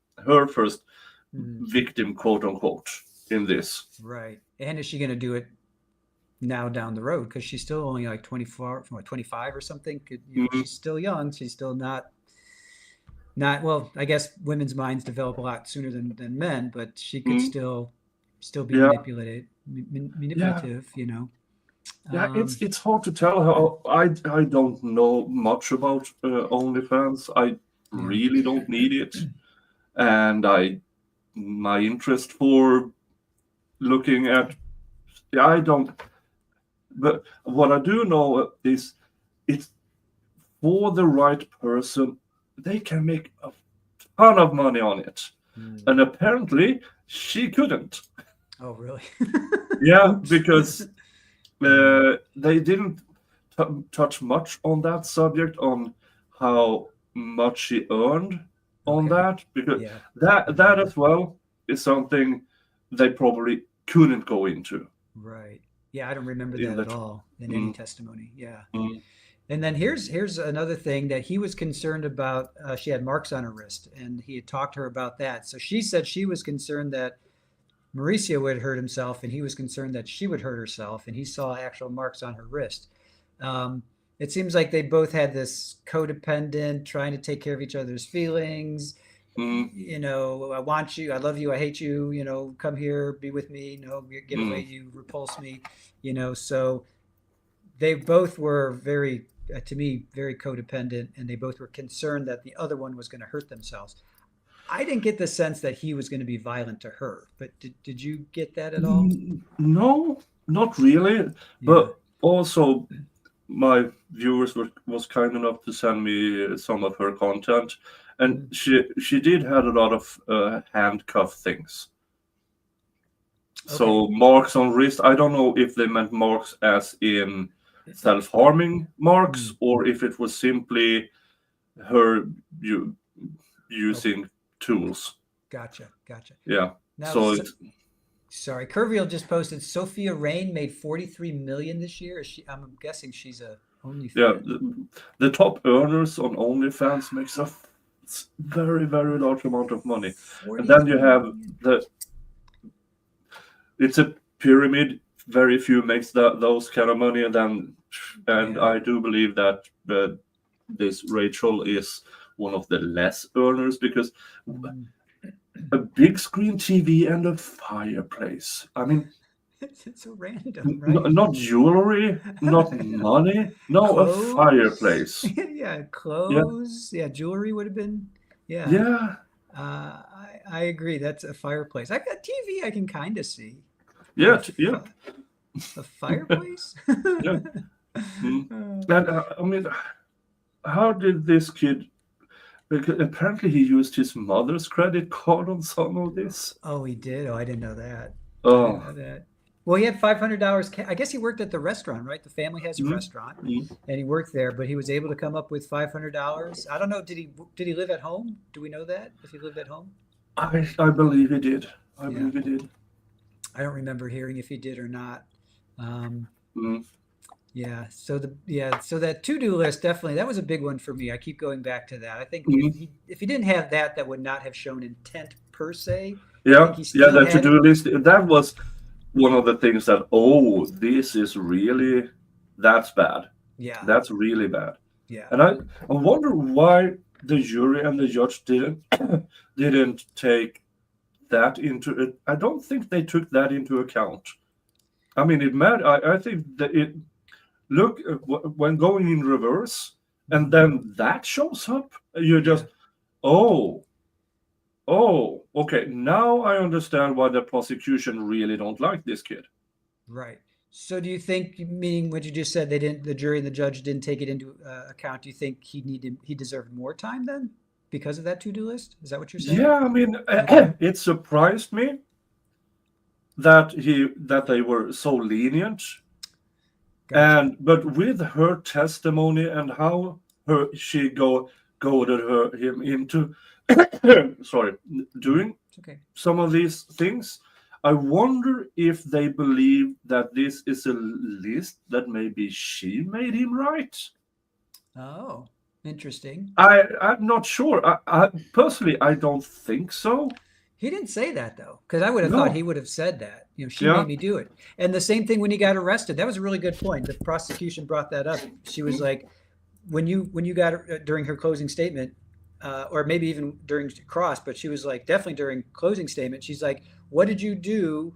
victim, quote unquote, in this? Right. And is she going to do it now down the road? Because she's still only like 25 or something. She's still young. She's still not. Well, I guess women's minds develop a lot sooner than men, but she could still be manipulative. You know. Yeah, it's hard to tell. How I don't know much about OnlyFans. I really don't need it, and my interest for looking at, I don't. But what I do know is, it's for the right person, they can make a ton of money on it, and apparently she couldn't. Oh, really? Yeah, because they didn't touch much on that subject, on how much she earned on that, because that as well is something they probably couldn't go into. Right. Yeah, I don't remember that at all in any testimony. Yeah. And then here's another thing that he was concerned about. She had marks on her wrist, and he had talked to her about that. So she said she was concerned that Mauricio would hurt himself, and he was concerned that she would hurt herself, and he saw actual marks on her wrist. It seems like they both had this codependent, trying to take care of each other's feelings. You know, I want you, I love you, I hate you, you know, come here, be with me, no, get away, you repulse me, you know. So they both were very, to me, very codependent, and they both were concerned that the other one was going to hurt themselves. I didn't get the sense that he was going to be violent to her, but did you get that at all? No, not really. But also, my viewers was kind enough to send me some of her content, and she did have a lot of handcuff things. So marks on wrist, I don't know if they meant marks as in self-harming marks, or if it was simply her using tools. Gotcha. Yeah. Now, so Sorry, Curviel just posted. Sophia Rain made 43 million this year. I'm guessing she's a OnlyFans. Yeah, the top earners on OnlyFans makes a very, very large amount of money. And then you have it's a pyramid. Very few makes those kind of money, and I do believe that this Rachel is one of the less earners, because a big screen TV and a fireplace. I mean, it's so random, right? Not jewelry, not money. No, Clothes? A fireplace. Yeah, clothes. Yeah, jewelry would have been. Yeah. Yeah. I agree. That's a fireplace. I got TV. I can kind of see. Yeah. A fireplace. Yeah. And I mean, how did this kid? Because apparently he used his mother's credit card on some of this. Oh, he did. Oh, I didn't know that. Oh. I didn't know that. Well, he had $500. I guess he worked at the restaurant, right? The family has a restaurant, and he worked there. But he was able to come up with $500. I don't know. Did he live at home? Do we know that if he lived at home? I believe he did. I believe he did. I don't remember hearing if he did or not. Yeah. So that to-do list, definitely, that was a big one for me. I keep going back to that. I think if he didn't have that, that would not have shown intent per se. Yeah. The to-do list, that was one of the things that, this is really, that's bad. Yeah. That's really bad. Yeah. And I wonder why the jury and the judge didn't take that into it. I don't think they took that into account. I mean, I think that look, when going in reverse, and then that shows up, you're just, okay, now I understand why the prosecution really don't like this kid. Right. So do you think, meaning what you just said, the jury and the judge didn't take it into account, do you think he deserved more time then because of that to-do list? Is that what you're saying? Yeah, I mean, it surprised me that they were so lenient. Gotcha. But with her testimony and how she goaded him into doing some of these things, I wonder if they believe that this is a list that maybe she made him write. Oh, interesting. I'm not sure. I personally, I don't think so. He didn't say that though, because I would have thought he would have said that. She made me do it. And the same thing when he got arrested. That was a really good point. The prosecution brought that up. She was like, when you got her, during her closing statement, or maybe even during cross, but she was like, definitely during closing statement, she's like, what did you do?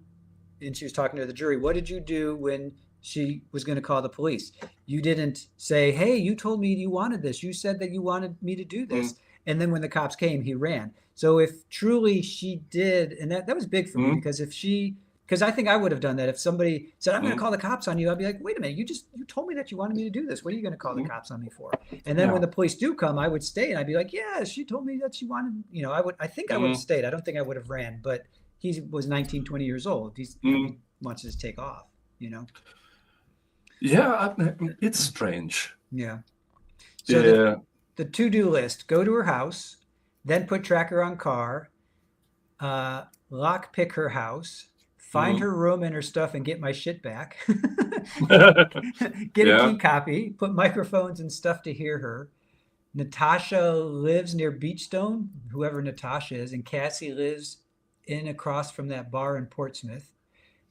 And she was talking to the jury. What did you do when she was going to call the police? You didn't say, hey, you told me you wanted this. You said that you wanted me to do this. And then when the cops came, he ran. So if truly she did, and that was big for me, because because I think I would have done that. If somebody said, I'm going to call the cops on you, I'd be like, wait a minute, you told me that you wanted me to do this. What are you going to call the cops on me for? And then when the police do come, I would stay and I'd be like, yeah, she told me that she wanted, I think I would have stayed. I don't think I would have ran, but he was 19, 20 years old. He wants to take off, Yeah, it's strange. Yeah. So the to-do list, go to her house, then put tracker on car, lock pick her house, find her room and her stuff and get my shit back. Get a key copy, put microphones and stuff to hear her. Natasha lives near Beachstone, whoever Natasha is, and Cassie lives across from that bar in Portsmouth.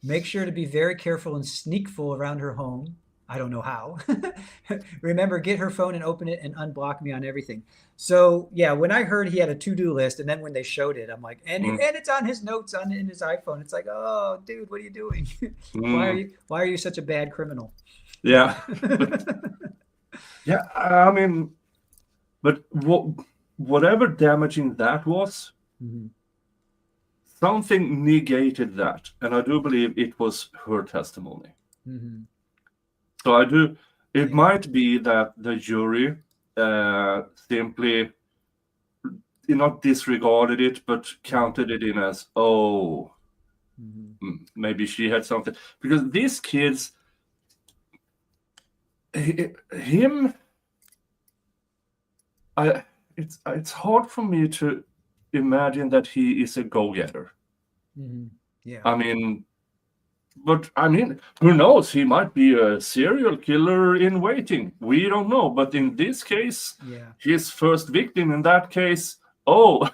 Make sure to be very careful and sneakful around her home. I don't know how. Remember, get her phone and open it and unblock me on everything. So yeah, when I heard he had a to-do list, and then when they showed it, I'm like, and it's on his notes in his iPhone. It's like, oh, dude, what are you doing? Why are you such a bad criminal? Yeah. Yeah, I mean, but whatever damaging that was, something negated that, and I do believe it was her testimony. So it might be that the jury simply not disregarded it, but counted it in as, maybe she had something. Because these kids, it's hard for me to imagine that he is a go-getter. Yeah. I mean, but I mean, who knows? He might be a serial killer in waiting. We don't know. But in this case, Yeah. his first victim in that case, oh,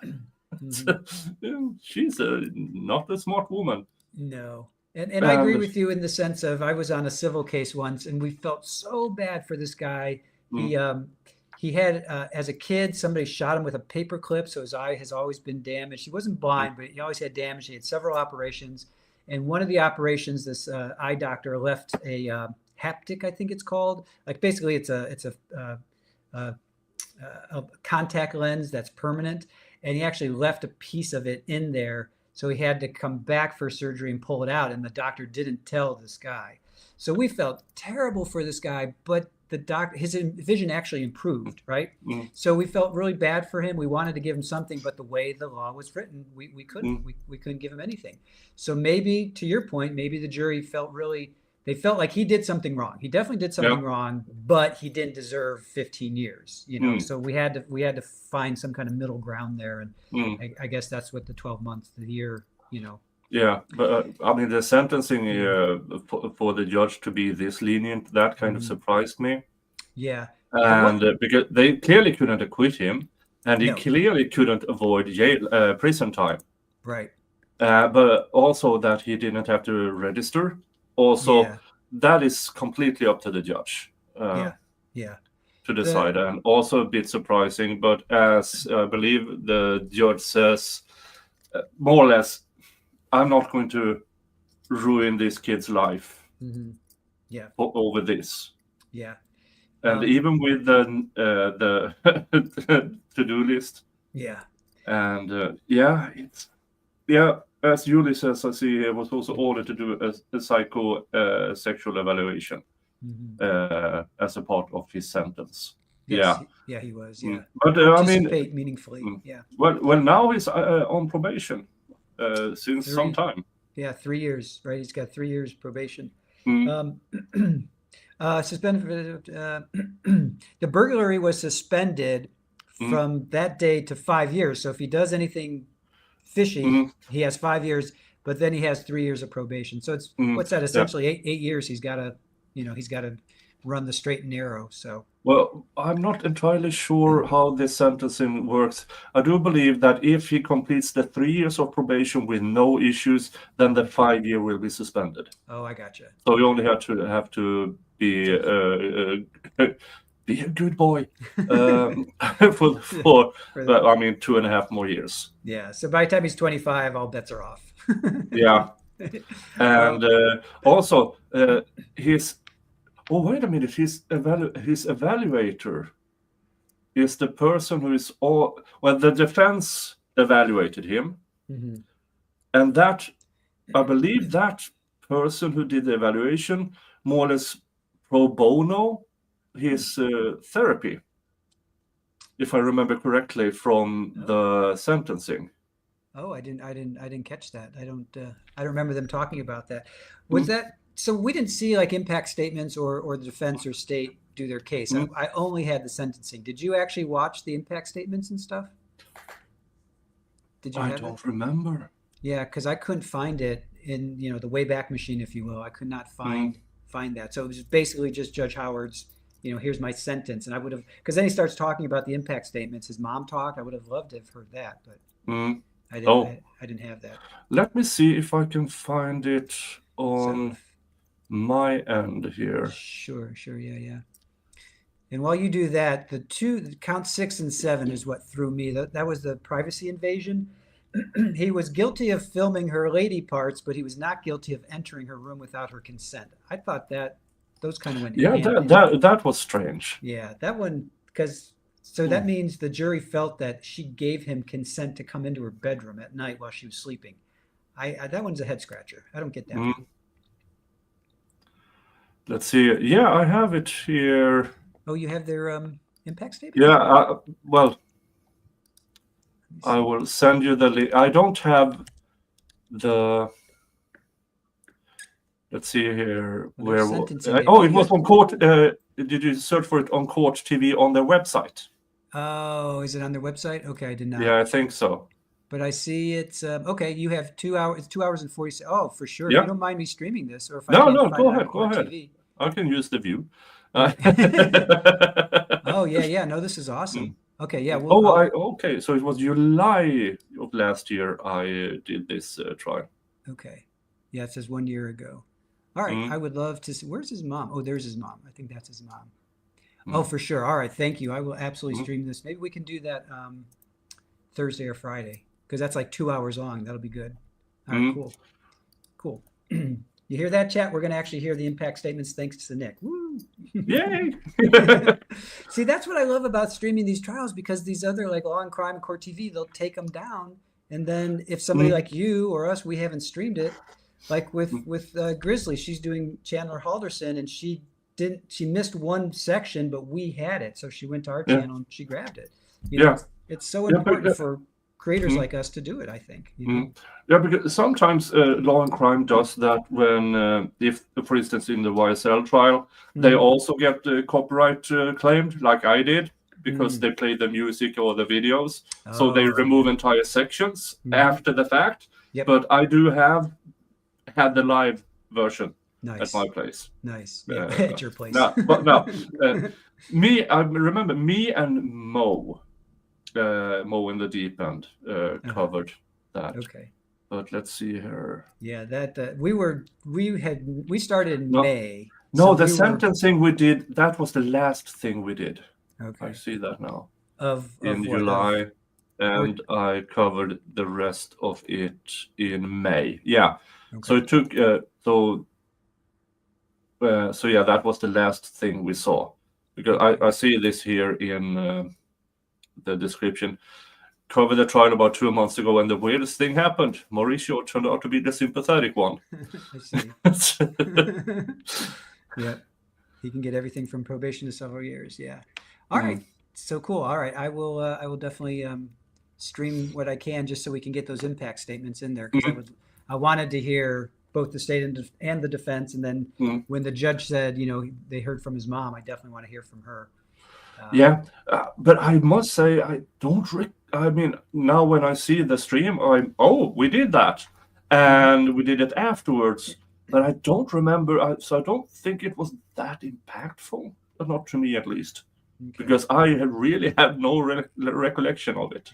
she's not a smart woman. No. And I agree And with you in the sense of I was on a civil case once and we felt so bad for this guy. He had as a kid somebody shot him with a paper clip, so his eye has always been damaged. He wasn't blind, but he always had damage. He had several operations, and one of the operations, this eye doctor left a haptic, I think it's called. Like basically, it's a contact lens that's permanent, and he actually left a piece of it in there. So he had to come back for surgery and pull it out, and the doctor didn't tell this guy. So we felt terrible for this guy, but the doctor, his vision actually improved, right? So we felt really bad for him. We wanted to give him something, but the way the law was written, we couldn't. We couldn't give him anything. So maybe, to your point, maybe the jury felt they felt like he did something wrong. He definitely did something wrong, but he didn't deserve 15 years, you know. So we had to find some kind of middle ground there, and I guess that's what the 12 months, the year, you know. Yeah, but I mean, the sentencing for the judge to be this lenient, that kind of surprised me. Yeah. And because they clearly couldn't acquit him, and he clearly couldn't avoid prison time. Right. But also that he didn't have to register. Also, that is completely up to the judge to decide. And also a bit surprising, but as I believe the judge says, more or less, I'm not going to ruin this kid's life over this. Yeah. And even with the to-do list. Yeah. And as Julie says, I see he was also ordered to do a psychosexual evaluation as a part of his sentence. Yes, yeah, he was. Yeah. But I mean, participate meaningfully. Yeah. Well, now he's on probation. Since some time. Yeah, 3 years, right? He's got 3 years probation. Suspended. The burglary was suspended from that day to 5 years. So if he does anything fishy, he has 5 years, but then he has 3 years of probation. So it's what's that? Essentially 8 years. He's got to run the straight and narrow. So. Well, I'm not entirely sure how this sentencing works. I do believe that if he completes the 3 years of probation with no issues, then the 5 year will be suspended. Oh, I gotcha. So you only have to be a good boy for 2.5 more years. Yeah. So by the time he's 25, all bets are off. Yeah. And also his. Oh, wait a minute. His evaluator is the person who is the defense evaluated him. And that, I believe that person who did the evaluation more or less pro bono his therapy, if I remember correctly from the sentencing. Oh, I didn't catch that. I don't remember them talking about that. Was that? So we didn't see like impact statements or the defense or state do their case. I only had the sentencing. Did you actually watch the impact statements and stuff? Did you? I don't remember. Yeah, because I couldn't find it in the Wayback Machine, if you will. I could not find that. So it was basically just Judge Howard's. Here's my sentence, and I would have, because then he starts talking about the impact statements. His mom talked. I would have loved to have heard that, but I didn't have that. Let me see if I can find it on my end here. Sure, yeah. And while you do that, count 6 and 7 is what threw me. That was the privacy invasion. He was guilty of filming her lady parts, but he was not guilty of entering her room without her consent. I thought that those kind of went. Yeah, that was strange. Yeah, that one, because that means the jury felt that she gave him consent to come into her bedroom at night while she was sleeping. That one's a head scratcher. I don't get that. Let's see. Yeah, I have it here. Oh, you have their impact statement? Yeah, I will send you the link. I don't have the. Let's see here. It was on Court. Did you search for it on Court TV on their website? Oh, is it on their website? Okay, I did not. Yeah, I think so. but I see it's okay. You have 2 hours. It's 2 hours and 40. Oh, for sure. If you Yeah. don't mind me streaming this, or if I No, can't no, find go it on ahead, go Core ahead. TV. I can use the view. Oh yeah, yeah. No, this is awesome. Okay, yeah. Well, Oh, okay. So it was July of last year I did this trial. okay. Yeah, it says 1 year ago. All right. I Mm, would love to see. Where's his mom? Oh, there's his mom. I think that's his mom. Oh, mm, for sure. All right. Thank you. I will absolutely mm, stream this. Maybe we can do that Thursday or Friday because that's like 2 hours long. That'll be good. All right. mm. Cool. Cool. You hear that, chat? We're going to actually hear the impact statements thanks to Nick. Woo! Yay! See, that's what I love about streaming these trials because these other like Law and Crime and Court TV, they'll take them down. And then if somebody Mm, like you or us, we haven't streamed it, like with mm. Grizzly, she's doing Chandler Halderson, and she missed one section, but we had it, so she went to our Yeah, channel and she grabbed it. yeah, It's so yeah, but important for creators mm, like us to do it. I think. yeah, because sometimes Law and Crime does that when, if, for instance, in the YSL trial, they Mm, also get copyright claimed, like I did, because mm. they play the music or the videos. So they Oh remove yeah. entire sections Hmm. after the fact. Yep. But I do have had the live version at my Nice. place. Nice. Yeah. Uh, At your place. now, but now, I remember me and Mo, Mo in the Deep End, Uh-huh. covered that. Okay. But let's see here. Yeah, that we started in No, May, so no, the we were sentencing we did, that was the last thing we did. I okay. see that now. Of In what? Of July, or and I covered the rest of it in May. Yeah. So okay. it took, so yeah, that was the last thing we saw. Because Okay. I see this here in the description. Covered the trial about 2 months ago, and the weirdest thing happened. Mauricio turned out to be the sympathetic one. I see. Yeah. He can get everything from probation to several years. Yeah. All right. Mm, So cool. All right. I will definitely stream what I can just so we can get those impact statements in there because mm, I wanted to hear both the state and the defense, and then mm. when the judge said, they heard from his mom, I definitely want to hear from her. Yeah, but I must say I don't. I mean, now when I see the stream, we did that, Mhm. and we did it afterwards. But I don't remember, so I don't think it was that impactful, not to me at least, Okay. because I really have no recollection of it.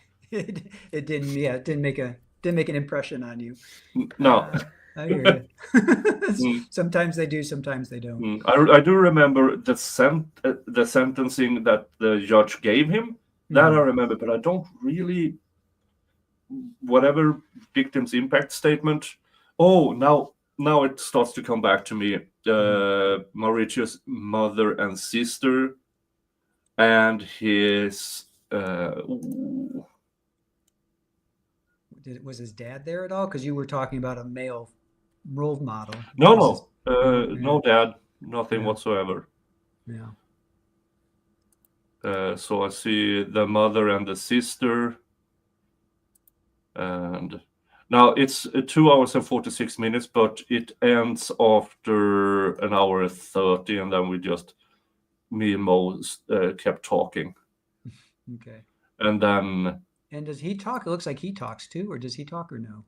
It didn't, yeah, it didn't make an impression on you. No. I hear you. Mm, Sometimes they do, sometimes they don't. I do remember the sentencing that the judge gave him. That I Mhm. remember, but I don't really whatever victim's impact statement. Oh, now it starts to come back to me. Mhm. Mauricio's mother and sister, and his. Was his dad there at all? Because you were talking about a male role model. No, Was his, no, no? Yeah, no dad, nothing yeah, whatsoever. yeah. So I see the mother and the sister, and now it's 2 hours and 46 minutes, but it ends after an hour and 30, and then me and Mo kept talking, Okay. and then And does he talk? It looks like he talks too, or does he talk or no?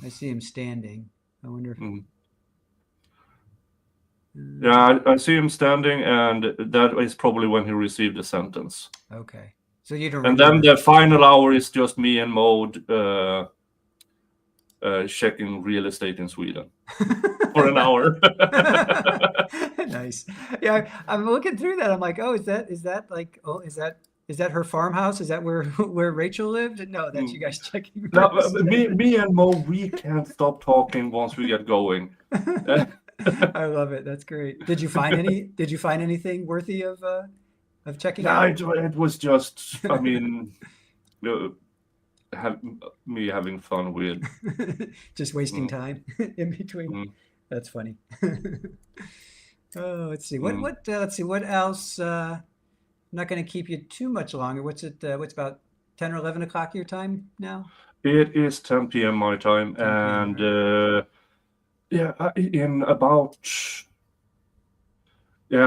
I see him standing. I wonder if. mm, Uh, yeah, I see him standing, and that is probably when he received the sentence. okay. So you don't And then remember. the final hour is just me and Mo checking real estate in Sweden for an hour. Nice. Yeah, I'm looking through that. I'm like, oh, is that like, oh, is that her farmhouse? Is that where where Rachel lived? No, that's you Mm. guys checking No, real estate. me and Mo, we can't stop talking once we get going. I love it. That's great. Did you find anything worthy of checking Yeah, out? it was just, I mean, have, me having fun with. Just wasting Mm, time in between. mm, That's funny. Oh, let's see. mm. Let's see what else. I'm not going to keep you too much longer. What's it? What's about 10 or 11 o'clock your time now? It is 10 p.m. my time, 10 p.m. and All right. yeah,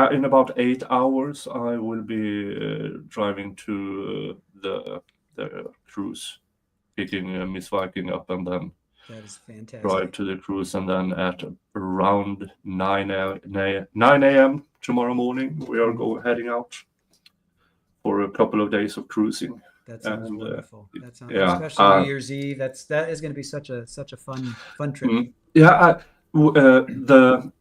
in about 8 hours, I will be driving to the the cruise, picking Miss Viking up and then That is fantastic. drive to the cruise, and then at around 9 a.m. tomorrow morning we are heading out for a couple of days of cruising. That sounds wonderful. That sounds, yeah, especially New Year's Eve. That is going to be such a fun trip. Yeah, the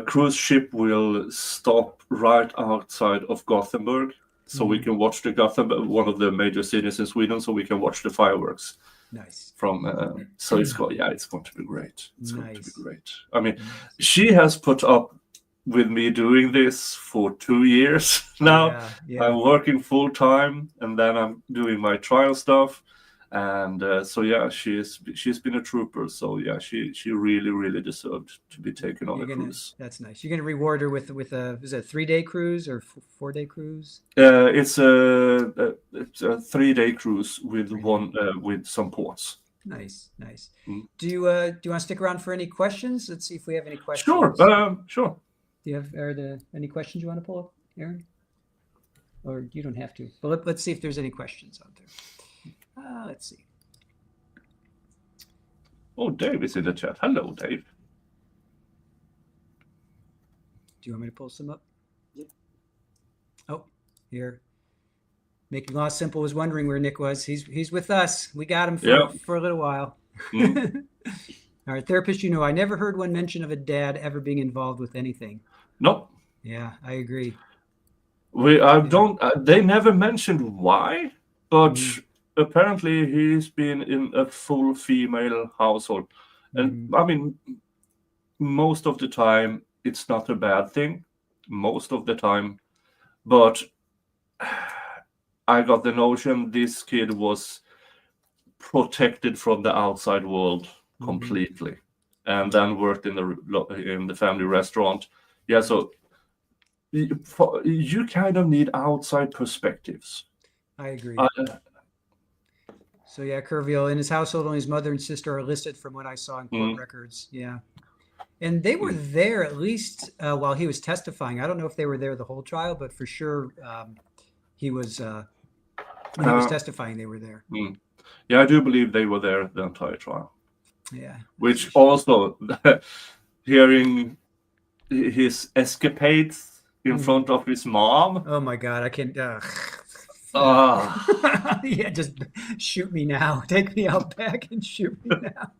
cruise ship will stop right outside of Gothenburg, so we can watch the Gothenburg, one of the major cities in Sweden, so we can watch the fireworks. Nice. From so it's going to be great. It's Nice. going to be great. I mean, she has put up with me doing this for 2 years now. Yeah. I'm working full time, and then I'm doing my trial stuff, and so yeah, she's been a trooper. So yeah, she really deserved to be taken on a cruise. That's nice. You're gonna reward her with a, is it a 3-day cruise or 4-day cruise? It's a 3-day cruise with with some ports. Nice. Do you want to stick around for any questions? Let's see if we have any questions. Sure. Do you have any questions you want to pull up, Aaron? Or you don't have to. But let's see if there's any questions out there. Let's see. Oh, Dave is in the chat. Hello, Dave. Do you want me to pull some up? Yep. Oh, here. Making Law Simple was wondering where Nik was. He's with us. We got him for a little while. All right, therapist, I never heard one mention of a dad ever being involved with anything. No. Yeah, I agree. They never mentioned why, but apparently he's been in a full female household. And I mean, most of the time it's not a bad thing. Most of the time. But I got the notion this kid was protected from the outside world completely, and then worked in the family restaurant. Yeah, so you kind of need outside perspectives. I agree. So yeah, Kerviel, in his household, only his mother and sister are listed from what I saw in court records. Yeah, and they were there at least while he was testifying. I don't know if they were there the whole trial, but for sure he was when he was testifying. They were there. Yeah, I do believe they were there the entire trial. Yeah. Which also, hearing his escapades in front of his mom. Oh my God, I can't. Ah. Yeah, just shoot me now. Take me out back and shoot me now.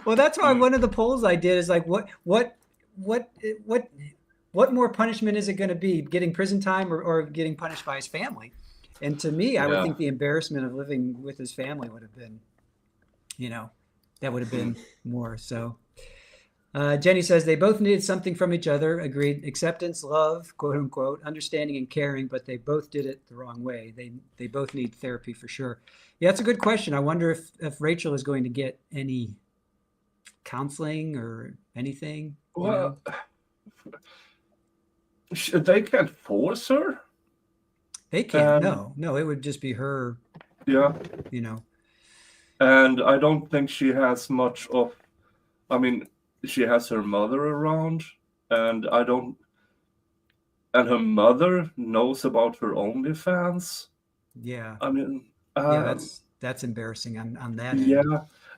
Well, that's why one of the polls I did is like, what more punishment is it going to be? Getting prison time or getting punished by his family? And to me, I would think the embarrassment of living with his family would have been, that would have been more. So Jenny says they both needed something from each other. Agreed. Acceptance, love, quote unquote, understanding and caring, but they both did it the wrong way. They both need therapy for sure. Yeah, that's a good question. I wonder if Rachel is going to get any counseling or anything. Well, they can't force her. They can't. No, it would just be her. Yeah. And I don't think she has much of. I mean, she has her mother around, and and her mother knows about her OnlyFans. Yeah. I mean, that's embarrassing on that yeah.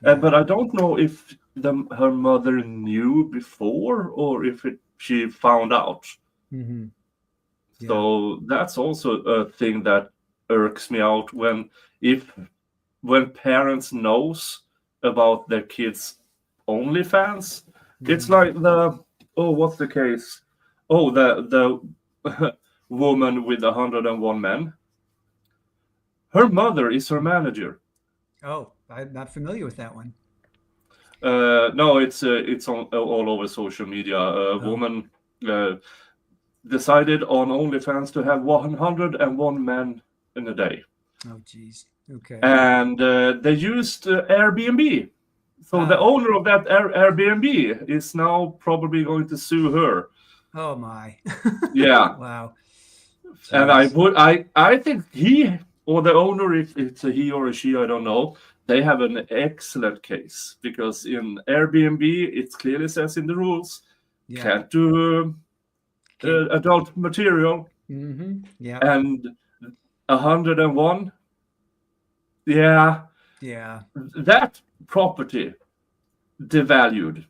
end. But I don't know if her mother knew before or if she found out. Mm-hmm. Yeah. So that's also a thing that irks me out when parents knows about their kids' OnlyFans. It's like what's the case? Oh, the woman with 101 men. Her mother is her manager. Oh, I'm not familiar with that one. No, it's all over social media. A woman decided on OnlyFans to have 101 men in a day. Oh, geez. Okay. And they used Airbnb. So the owner of that Airbnb is now probably going to sue her. Oh my. Yeah. Wow. Jeez. And I think he or the owner, if it's a he or a she, I don't know, they have an excellent case because in Airbnb it clearly says in the rules can't do adult material. Mm-hmm. Yeah. And 101 Yeah, Yeah. that property devalued.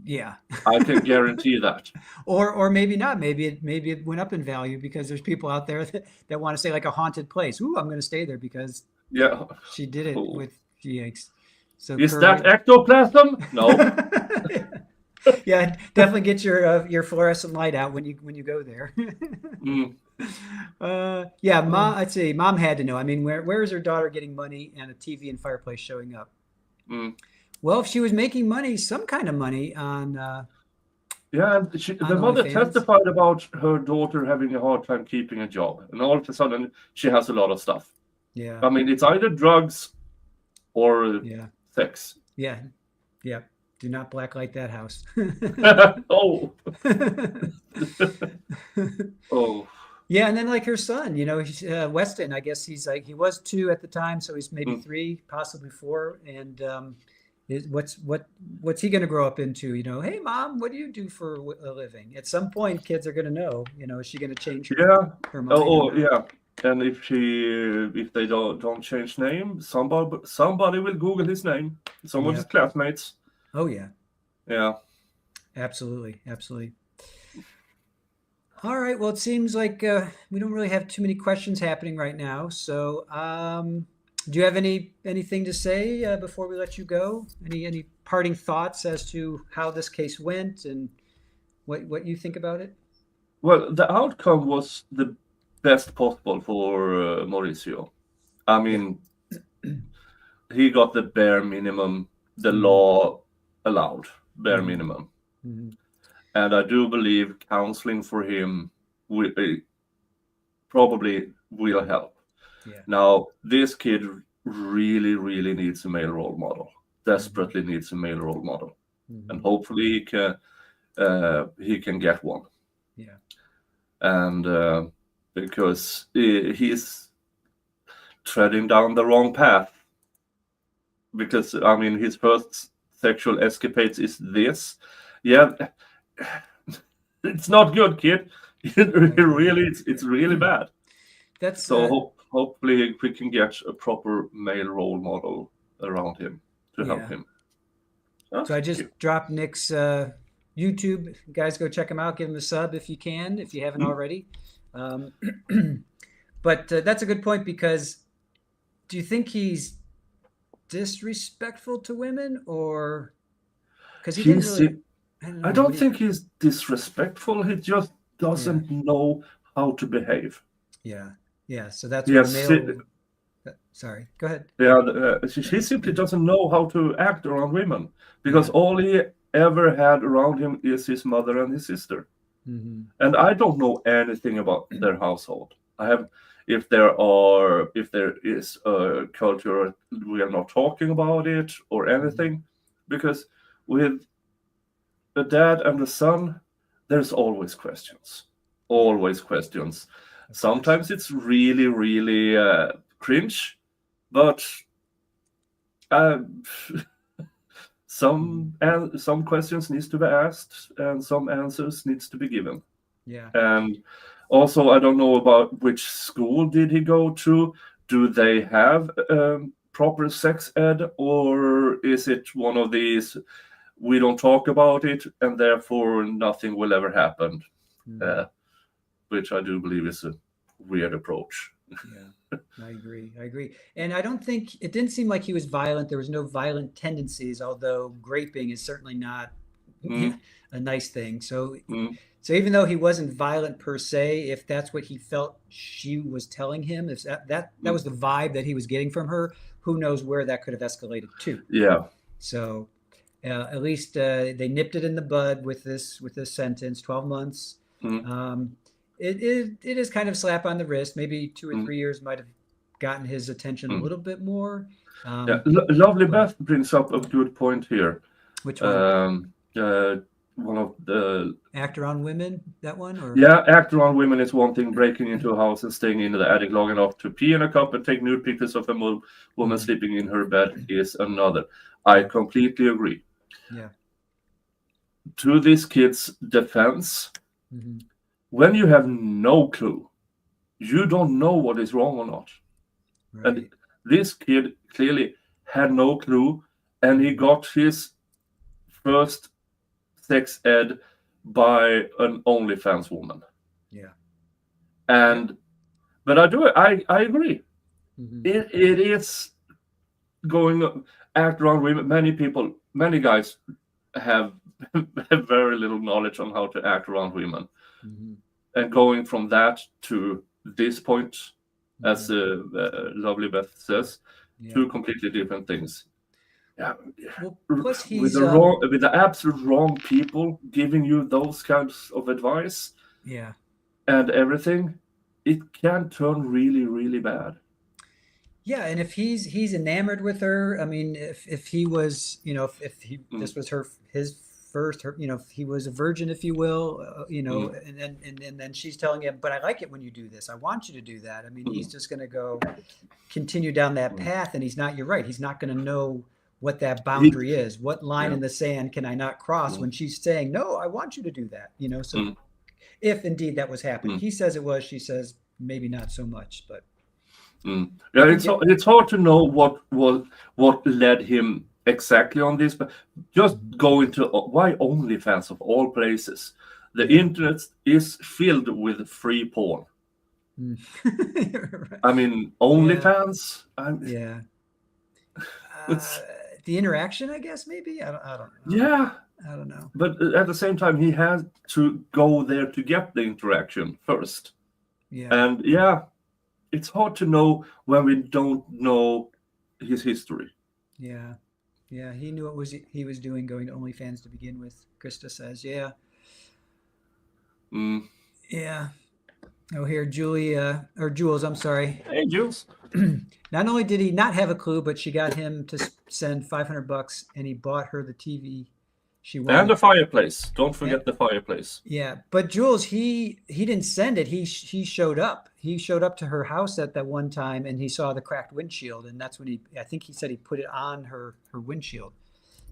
Yeah. I can guarantee that. Or maybe not. Maybe it went up in value because there's people out there that want to say like a haunted place. Ooh, I'm going to stay there because Yeah. she did it Oh. with yikes. So Is that courage. ectoplasm? No. Yeah, definitely get your fluorescent light out when you go there. Mm. Yeah, Oh. mom. I'd say mom had to know. I mean, where is her daughter getting money and a TV and fireplace showing up? Mm. Well, if she was making money, some kind of money on Yeah, and on the mother OnlyFans. testified about her daughter having a hard time keeping a job, and all of a sudden she has a lot of stuff. Yeah, I mean, it's either drugs or yeah, sex. yeah, yeah. Do not blacklight that house. Oh, oh, Yeah, and then like her son, Weston. I guess he was 2 at the time, so he's maybe mm. 3, possibly 4. And what's he going to grow up into? Hey, mom, what do you do for a living? At some point, kids are going to know. Is she going to change Yeah. her mind or Oh, not? yeah. And if they don't change name, somebody will Google his name. Some of his Yep. classmates. Oh yeah, Yeah. absolutely, absolutely. All right. Well, it seems like we don't really have too many questions happening right now. So, do you have anything to say before we let you go? Any parting thoughts as to how this case went and what you think about it? Well, the outcome was the best possible for Mauricio. I Yeah. mean, he got the bare minimum the Hmm. law allowed, bare Hmm. minimum. Hmm. And I do believe counseling for him will, probably will help. Yeah. Now, this kid really, really needs a male role model, Hmm. desperately needs a male role model. And Hmm. hopefully he can get one. Yeah. And because he's treading down the wrong path. Because, I mean, his first sexual escapades is this. Yeah, it's not good, kid. It's really bad. That's So hopefully we can get a proper male role model around him to help yeah. him. Oh, So I thank just you. dropped Nick's YouTube. Guys, go check him out. Give him a sub if you can, if you haven't Mm. already. Um, but that's a good point because do you think he's disrespectful to women or because he didn't He's, really? I don't I know. What don't do you? think he's disrespectful. He just Yeah, doesn't know how to behave. yeah, yeah. So that's what a Yes, male. Sorry, go ahead. yeah, he simply doesn't know how to act around women because Yeah. all he ever had around him is his mother and his sister. Hmm. And I don't know anything about their household. I have, if there is a culture we are not talking about it or Hmm. anything, because with the dad and the son, there's always questions, Yeah, always questions. of course. Sometimes it's really, really cringe, but uh, Hmm. some questions needs to be asked and some answers needs to be given. Yeah. And also, I don't know about which school did he go to. Do they have proper sex ed, or is it one of these we don't talk about it and therefore nothing will ever happen? Hmm. Uh, which I do believe is a weird approach. Yeah. I agree. I agree. And I don't think it didn't seem like he was violent. There was no violent tendencies, although graping is certainly not Mm, a nice thing. So, mm, even though he wasn't violent per se, if that's what he felt she was telling him, if that mm. was the vibe that he was getting from her, who knows where that could have escalated to. Yeah. So, at least they nipped it in the bud with this sentence, 12 months. Mm, Um, it is kind of slap on the wrist. Maybe 2 or 3 mm, years might have gotten his attention a mm. little bit more. Yeah. Um, Lovely but Beth brings up a good point here. which one? Um, one of the Actor on women? That one or? Yeah, acting on women is one thing. Breaking into a house and staying in the attic long enough to pee in a cup and take nude pictures of a woman Mhm. sleeping in her bed is another. I Yeah, completely agree. yeah. To this kid's defense, Hmm. when you have no clue, you don't know what is wrong or not. And Right. This kid clearly had no clue, and he got his first sex ed by an OnlyFans woman. Yeah. But I agree. Mm-hmm. It is going act around women. Many guys have very little knowledge on how to act around women. Mm-hmm. And going from that to this point, as Mm-hmm. Lovely Beth says, two completely different things. Yeah, Well, plus he's with the absolute wrong people giving you those kinds of advice. Yeah. And everything, it can turn really, really bad. Yeah, and if he's enamored with her, I mean, if he was, if he this was his first, if he was a virgin, if you will, and then she's telling him, but I like it when you do this. I want you to do that. I mean, he's just going to continue down that path, and he's not. You're right. He's not going to know what that boundary is. What line in the sand can I not cross when she's saying, no, I want you to do that. So if indeed that was happening, he says it was. She says maybe not so much, but. Yeah, it's hard to know what led him exactly on this, but just go into why OnlyFans of all places. The internet is filled with free porn. Right. I mean, OnlyFans. The interaction, I guess, maybe. I don't know. Yeah, I don't know. But at the same time, he had to go there to get the interaction first. Yeah, and it's hard to know when we don't know his history. Yeah. He knew what he was doing going to OnlyFans to begin with. Krista says, yeah. Yeah. Oh, here, Jules, I'm sorry. Hey, Jules. Not only did he not have a clue, but she got him to send $500, and he bought her the TV she wanted. And the fireplace. Don't forget the fireplace. Yeah, but Jules, he didn't send it. He showed up. He showed up to her house at that one time, and he saw the cracked windshield, and that's when I think he said he put it on her windshield.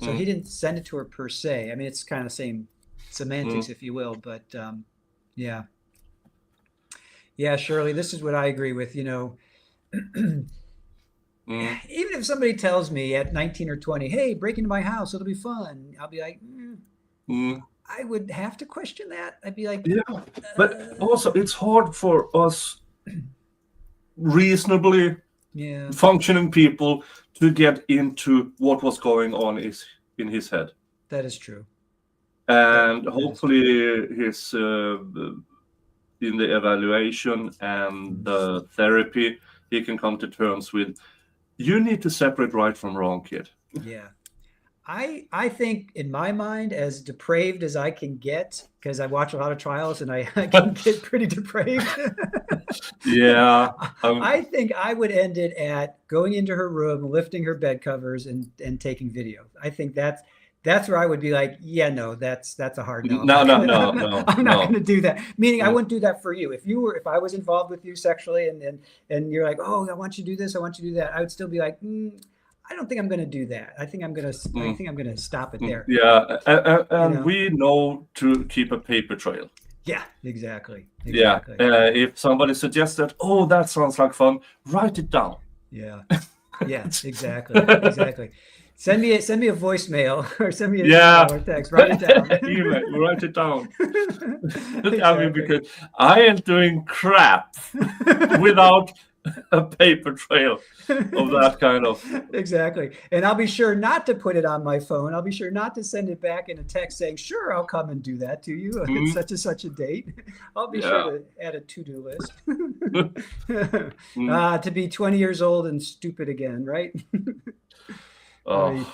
So he didn't send it to her per se. I mean, it's kind of the same semantics, if you will, but yeah. Yeah, Shirley, this is what I agree with, Even if somebody tells me at 19 or 20, hey, break into my house, it'll be fun, I'll be like, I would have to question that. I'd be like, but also it's hard for us reasonably functioning people to get into what was going on in his head. That is true. And hopefully his in the evaluation and the therapy, he can come to terms with, you need to separate right from wrong, kid. Yeah. I think, in my mind, as depraved as I can get, because I watch a lot of trials and I can get pretty depraved. I think I would end it at going into her room, lifting her bed covers, and taking video. I think that's where I would be like, yeah, no, that's a hard no. No. I'm not going to do that. Meaning, I wouldn't do that for you. If I was involved with you sexually, and you're like, oh, I want you to do this, I want you to do that, I would still be like, I don't think I'm going to do that. I think I'm going to stop it there. Yeah, and we know to keep a paper trail. Yeah, exactly. Yeah, if somebody suggests that, oh, that sounds like fun, write it down. Yeah, exactly. Send me a voicemail or send me an email or text. Write it down. Email, write it down. Exactly. I mean, because I ain't doing crap without a paper trail of that kind of. Exactly. And I'll be sure not to put it on my phone. I'll be sure not to send it back in a text saying, sure, I'll come and do that to you at such and such a date. I'll be sure to add a to-do list. To be 20 years old and stupid again, right? Oh.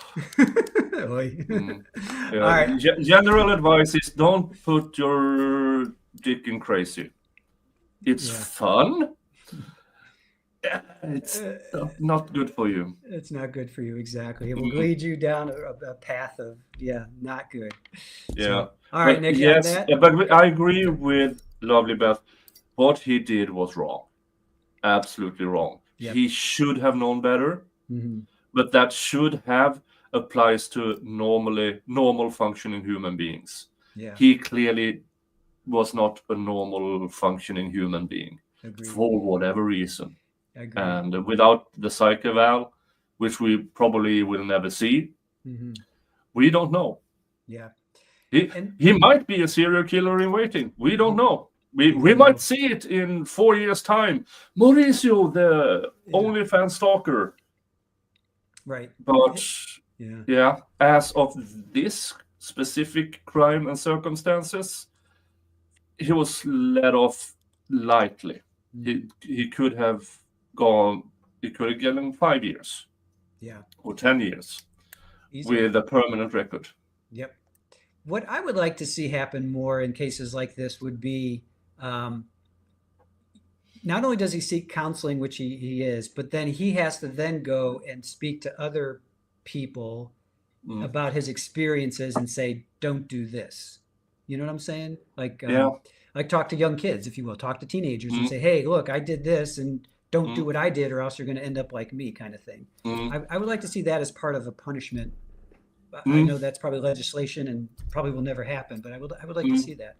All right. General advice is don't put your dick in crazy. It's fun. It's not good for you. It's not good for you, exactly. It will lead you down a path of not good. Yeah. So, all right, Nick. Yes, but I agree with Lovely Beth. What he did was wrong. Absolutely wrong. Yep. He should have known better. But that should have applies to normal functioning human beings. Yeah. He clearly was not a normal functioning human being. Agreed. For whatever reason. agree. And without the psych eval, which we probably will never see, we don't know. Yeah. He might be a serial killer in waiting. We don't know. We might see it in 4 years' time. Mauricio, the OnlyFans Stalker. Right. But as of this specific crime and circumstances, he was let off lightly. He could have gone. He could have given 5 years. Yeah. Or 10 years. Easy. With a permanent record. Yep. What I would like to see happen more in cases like this would be not only does he seek counseling, which he is, but then he has to then go and speak to other people about his experiences and say, don't do this. You know what I'm saying? Like talk to young kids, if you will, talk to teenagers and say, hey, look, I did this and don't do what I did or else you're going to end up like me, kind of thing. I would like to see that as part of a punishment. I know that's probably legislation and probably will never happen, but I would like to see that.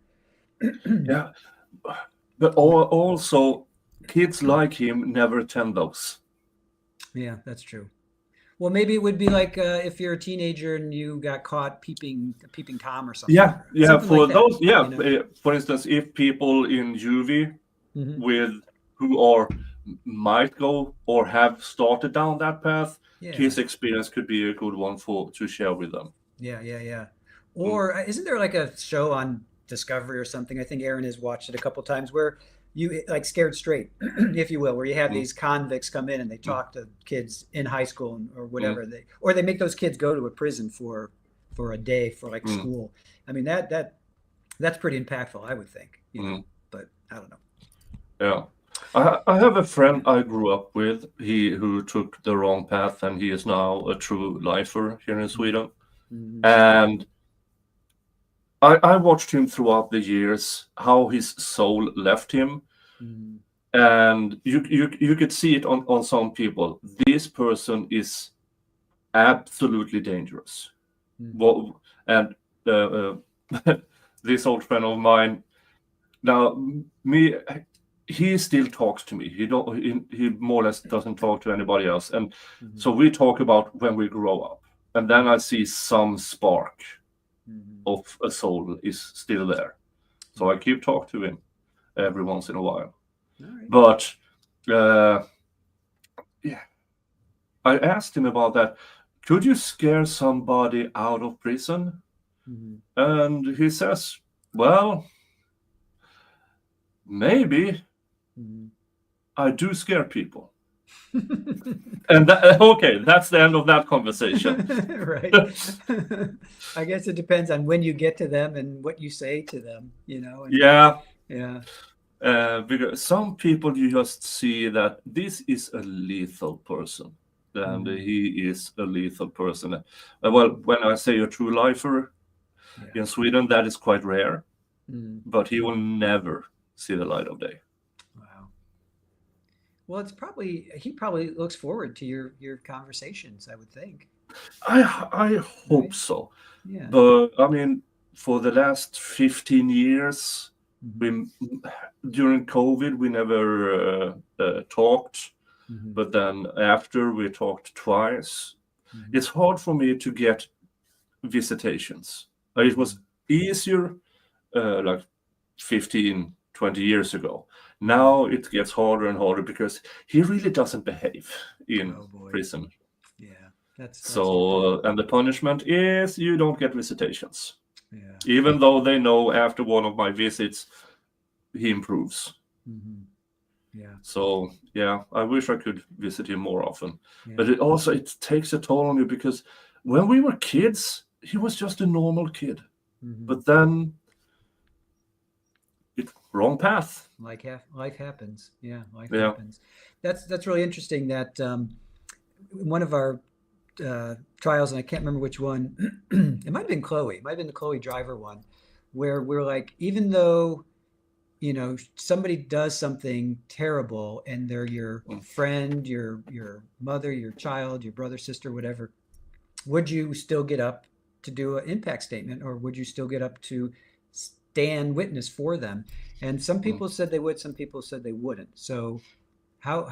Yeah, but also kids like him never attend those. Yeah, that's true. Well, maybe it would be like if you're a teenager and you got caught peeping Tom or something. Yeah, something for like those. That, yeah, you know? For instance, if people in juvie who might go or have started down that path, his experience could be a good one to share with them. Yeah. Or isn't there like a show on Discovery or something? I think Aaron has watched it a couple times where you like Scared Straight, if you will, where you have these convicts come in and they talk to kids in high school or whatever they make those kids go to a prison for a day for like school. I mean that's pretty impactful, I would think. You know? But I don't know. Yeah. I have a friend I grew up with, who took the wrong path, and he is now a true lifer here in Sweden. And I watched him throughout the years, how his soul left him. And you could see it on some people. This person is absolutely dangerous. Well, and this old friend of mine, now he still talks to me. He more or less doesn't talk to anybody else. And so we talk about when we grow up. And then I see some spark of a soul is still there. So I keep talking to him every once in a while. Right. But I asked him about that. Could you scare somebody out of prison? And he says, well, maybe. I do scare people. And that's the end of that conversation. Right. I guess it depends on when you get to them and what you say to them, you know. And, because some people you just see that this is a lethal person, and he is a lethal person. Well, when I say a true lifer in Sweden, that is quite rare, but he will never see the light of day. Well, he probably looks forward to your conversations, I would think. I hope so. Yeah. But I mean, for the last 15 years, during COVID, we never talked. But then after, we talked twice. It's hard for me to get visitations. It was easier like 15, 20 years ago. Now it gets harder and harder because he really doesn't behave in prison. Yeah, that's so. And the punishment is you don't get visitations. Yeah. Even though they know after one of my visits, he improves. Yeah. So I wish I could visit him more often. Yeah. But it takes a toll on you because when we were kids, he was just a normal kid. But then wrong path. Life happens. Yeah, life happens. That's really interesting. That one of our trials, and I can't remember which one. It might have been Chloe. It might have been the Chloe Driver one, where we're like, even though somebody does something terrible, and they're your friend, your mother, your child, your brother, sister, whatever, would you still get up to do an impact statement, or would you still get up to stand witness for them? And some people said they would, some people said they wouldn't. So how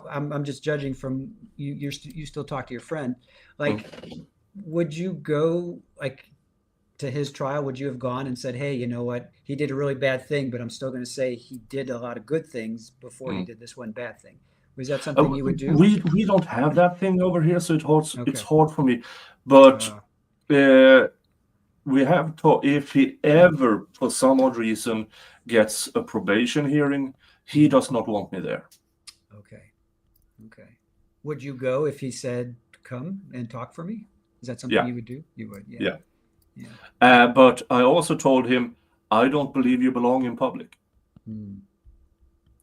I'm just judging from you. You still talk to your friend. Like, would you go like to his trial? Would you have gone and said, "Hey, you know what? He did a really bad thing, but I'm still going to say he did a lot of good things before he did this one bad thing." Was that something you would do? We don't have that thing over here, so it's Okay. hard for me. But we have to, if he ever, for some odd reason, gets a probation hearing, he does not want me there. Okay. Would you go if he said, "Come and talk for me"? Is that something you would do? You would, yeah. But I also told him, I don't believe you belong in public.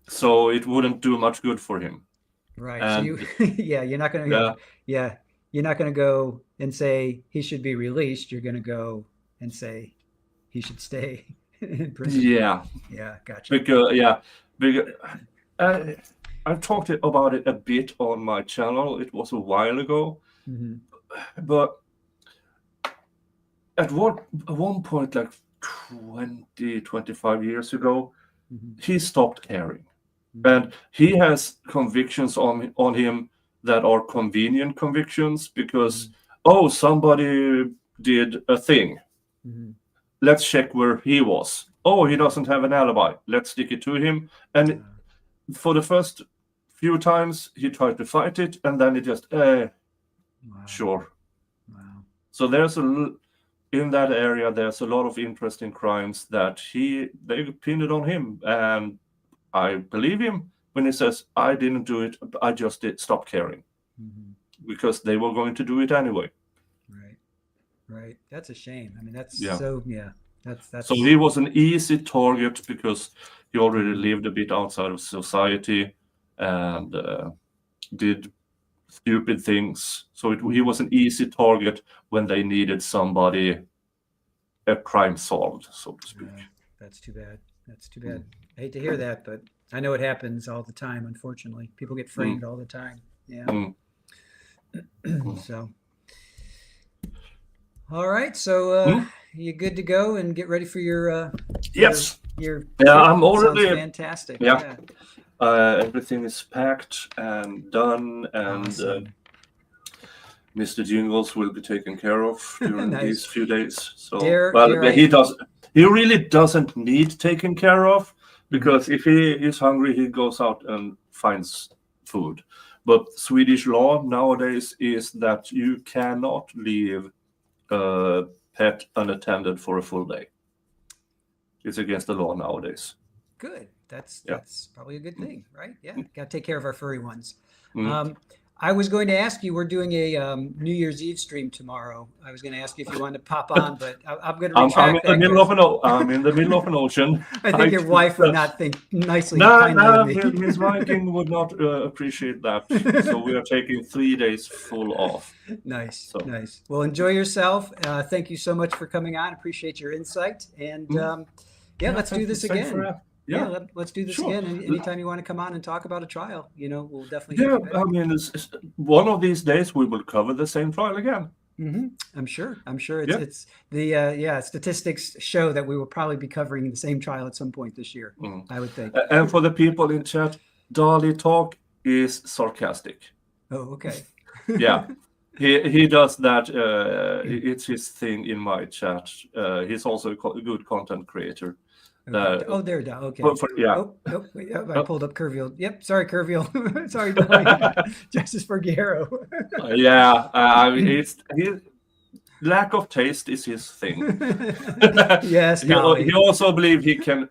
So it wouldn't do much good for him. Right. And, so you're not going to, you're not going to go and say he should be released. You're going to go and say he should stay in prison. Yeah. Yeah. Gotcha. Because I've talked about it a bit on my channel. It was a while ago, but at one point, like 25 years ago, he stopped caring. And he has convictions on him that are convenient convictions because, somebody did a thing. Let's check where he was. Oh, he doesn't have an alibi. Let's stick it to him. And for the first few times, he tried to fight it, and then he just, sure. Wow. So in that area, there's a lot of interesting crimes that they pinned it on him. And I believe him when he says, I didn't do it, I just did stop caring. Because they were going to do it anyway. Right. That's a shame. I mean, that's that's so he was an easy target because he already lived a bit outside of society and did stupid things. So he was an easy target when they needed somebody, a crime solved, so to speak. That's too bad. I hate to hear that, but I know it happens all the time, unfortunately. People get framed all the time. Yeah. So, all right. So you good to go and get ready for your yes. Your I'm already fantastic. Yeah. Everything is packed and done, and awesome. Mr. Jingles will be taken care of during these few days. So, he really doesn't need taken care of, because if he is hungry, he goes out and finds food. But Swedish law nowadays is that you cannot leave a pet unattended for a full day. It's against the law nowadays. Good. That's probably a good thing, right? Yeah. Got to take care of our furry ones. I was going to ask you, we're doing a New Year's Eve stream tomorrow. I was going to ask you if you wanted to pop on, but I'm going to retract I'm in the middle of an ocean. I think your wife would not think kindly of me. Ms. Viking would not appreciate that. So we are taking 3 days full off. Nice. Well, enjoy yourself. Thank you so much for coming on. Appreciate your insight. And let's do this again. Let's do this again. Anytime you want to come on and talk about a trial, we'll definitely. I mean, it's one of these days we will cover the same trial again. I'm sure. It's the statistics show that we will probably be covering the same trial at some point this year. I would think. And for the people in chat, Dali talk is sarcastic. Oh, okay. Yeah. He does that. It's his thing in my chat. He's also a good content creator. There. Okay. I pulled up Kerviel. Yep. Sorry, Kerviel. Sorry, Justice for Guerrero. It's lack of taste is his thing. Yes. He also believes he can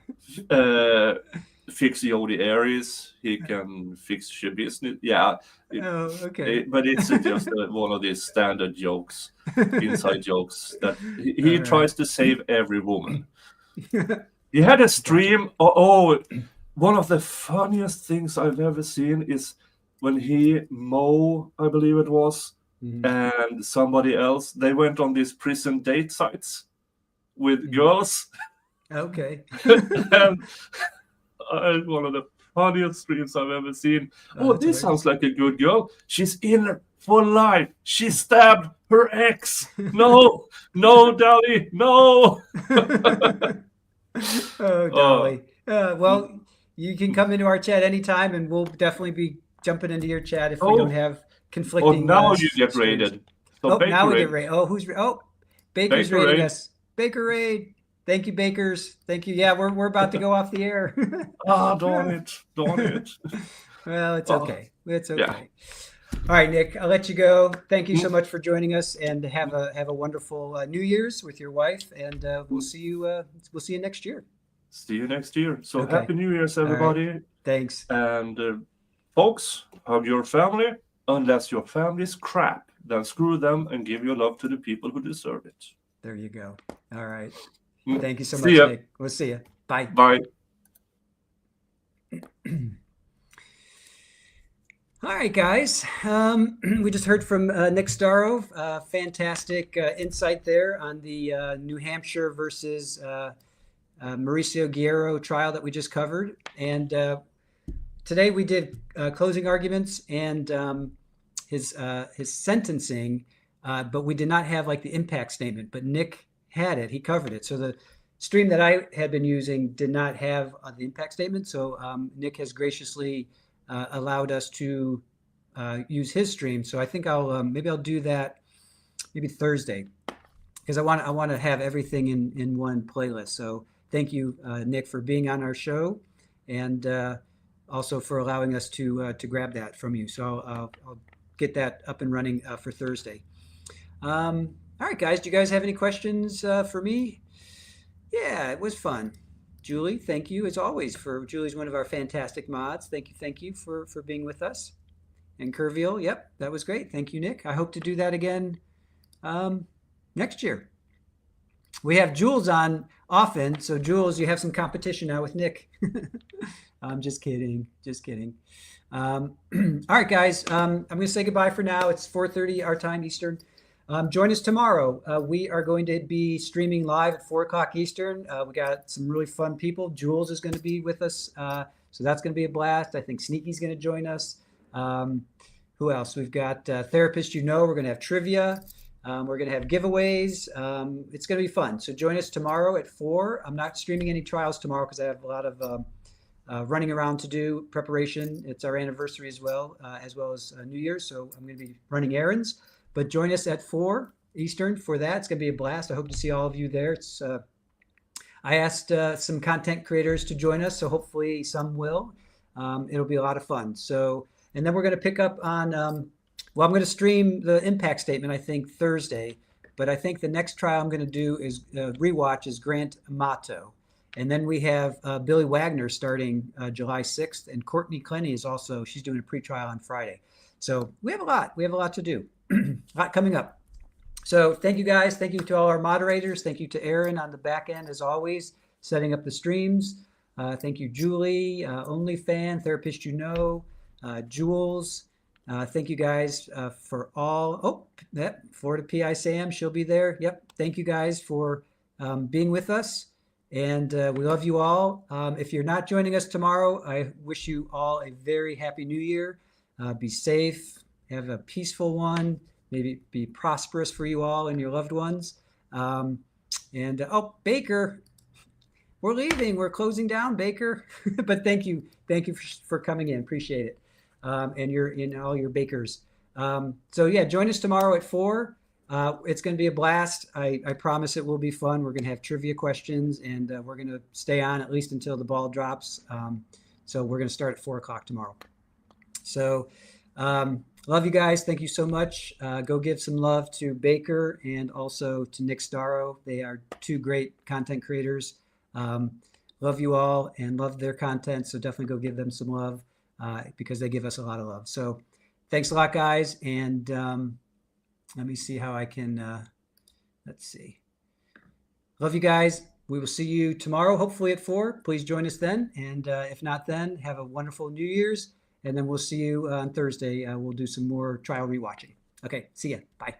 fix Yodi Aries. He can fix your business. Yeah. Okay. But it's just one of these standard jokes, inside jokes that he tries to save every woman. He had a stream. One of the funniest things I've ever seen is when Mo, I believe it was, and somebody else, they went on these prison date sites with girls. Okay. And one of the funniest streams I've ever seen. This sounds like a good girl. She's in for life. She stabbed her ex. No, Dali, no. Oh, golly. Well, You can come into our chat anytime, and we'll definitely be jumping into your chat if we Oh. don't have conflicting. now you get streams. raided. So Oh, Baker now we raid. get raided. Oh, Baker's Baker raiding raid. us. Baker raid. Thank you, Bakers. Thank you. Yeah, we're about to go off the air. Darn it. Well, it's Oh, okay. It's okay. yeah. All right, Nick, I'll let you go. Thank you so much for joining us, and have a wonderful New Year's with your wife, and we'll see you next year. See you next year. So Okay. Happy New Year's, everybody. Thanks. And folks, hug your family. Unless your family's crap, then screw them and give your love to the people who deserve it. There you go. All right. Thank you so See much, ya. Nick. We'll see you. Bye. Bye. All right, guys. We just heard from Nik Starow. Fantastic insight there on the New Hampshire versus Mauricio Guerrero trial that we just covered. And today we did closing arguments and his sentencing, but we did not have like the impact statement. But Nick had it. He covered it. So the stream that I had been using did not have the impact statement. So Nick has graciously allowed us to use his stream. So I think maybe I'll do that maybe Thursday, because I want to have everything in one playlist. So thank you, Nick, for being on our show, and also for allowing us to grab that from you. So I'll get that up and running for Thursday. All right, guys. Do you guys have any questions for me? Yeah, it was fun. Julie, thank you as always. Julie's one of our fantastic mods. Thank you for being with us. And Curviel, yep, that was great. Thank you, Nick. I hope to do that again next year. We have Jules on often, so Jules, you have some competition now with Nick. I'm just kidding. All right, guys. I'm going to say goodbye for now. It's 4:30 our time Eastern. Join us tomorrow. We are going to be streaming live at 4 o'clock Eastern. We got some really fun people. Jules is going to be with us. So that's going to be a blast. I think Sneaky's going to join us. Who else? We've got Therapist We're going to have trivia. We're going to have giveaways. It's going to be fun. So join us tomorrow at 4. I'm not streaming any trials tomorrow because I have a lot of running around to do, preparation. It's our anniversary as well as New Year's. So I'm going to be running errands. But join us at 4 Eastern for that. It's going to be a blast. I hope to see all of you there. I asked some content creators to join us, so hopefully some will. It'll be a lot of fun. And then we're going to pick up on, I'm going to stream the impact statement, I think, Thursday. But I think the next trial I'm going to do is rewatch is Grant Amato. And then we have Billy Wagner starting July 6th. And Courtney Clenny she's doing a pretrial on Friday. So we have a lot. We have a lot to do. A lot coming up. So thank you, guys. Thank you to all our moderators. Thank you to Aaron on the back end, as always, setting up the streams. Thank you, Julie, OnlyFans, Therapist Jules. Thank you, guys, for all. Oh, that Florida PI Sam, she'll be there. Yep. Thank you, guys, for being with us. And we love you all. If you're not joining us tomorrow, I wish you all a very happy New Year. Be safe. Have a peaceful one. Maybe be prosperous for you all and your loved ones. Baker, we're leaving. We're closing down, Baker. But thank you for coming in. Appreciate it. And all your bakers. Join us tomorrow at 4. It's going to be a blast. I promise it will be fun. We're going to have trivia questions, and we're going to stay on at least until the ball drops. So we're going to start at 4 o'clock tomorrow. So. Love you guys. Thank you so much. Go give some love to Baker and also to Nik Starow. They are 2 great content creators. Love you all and love their content. So definitely go give them some love because they give us a lot of love. So thanks a lot, guys. And let me see how I can, let's see. Love you guys. We will see you tomorrow, hopefully at 4. Please join us then. And if not then, have a wonderful New Year's. And then we'll see you on Thursday. We'll do some more trial rewatching. Okay, see ya. Bye.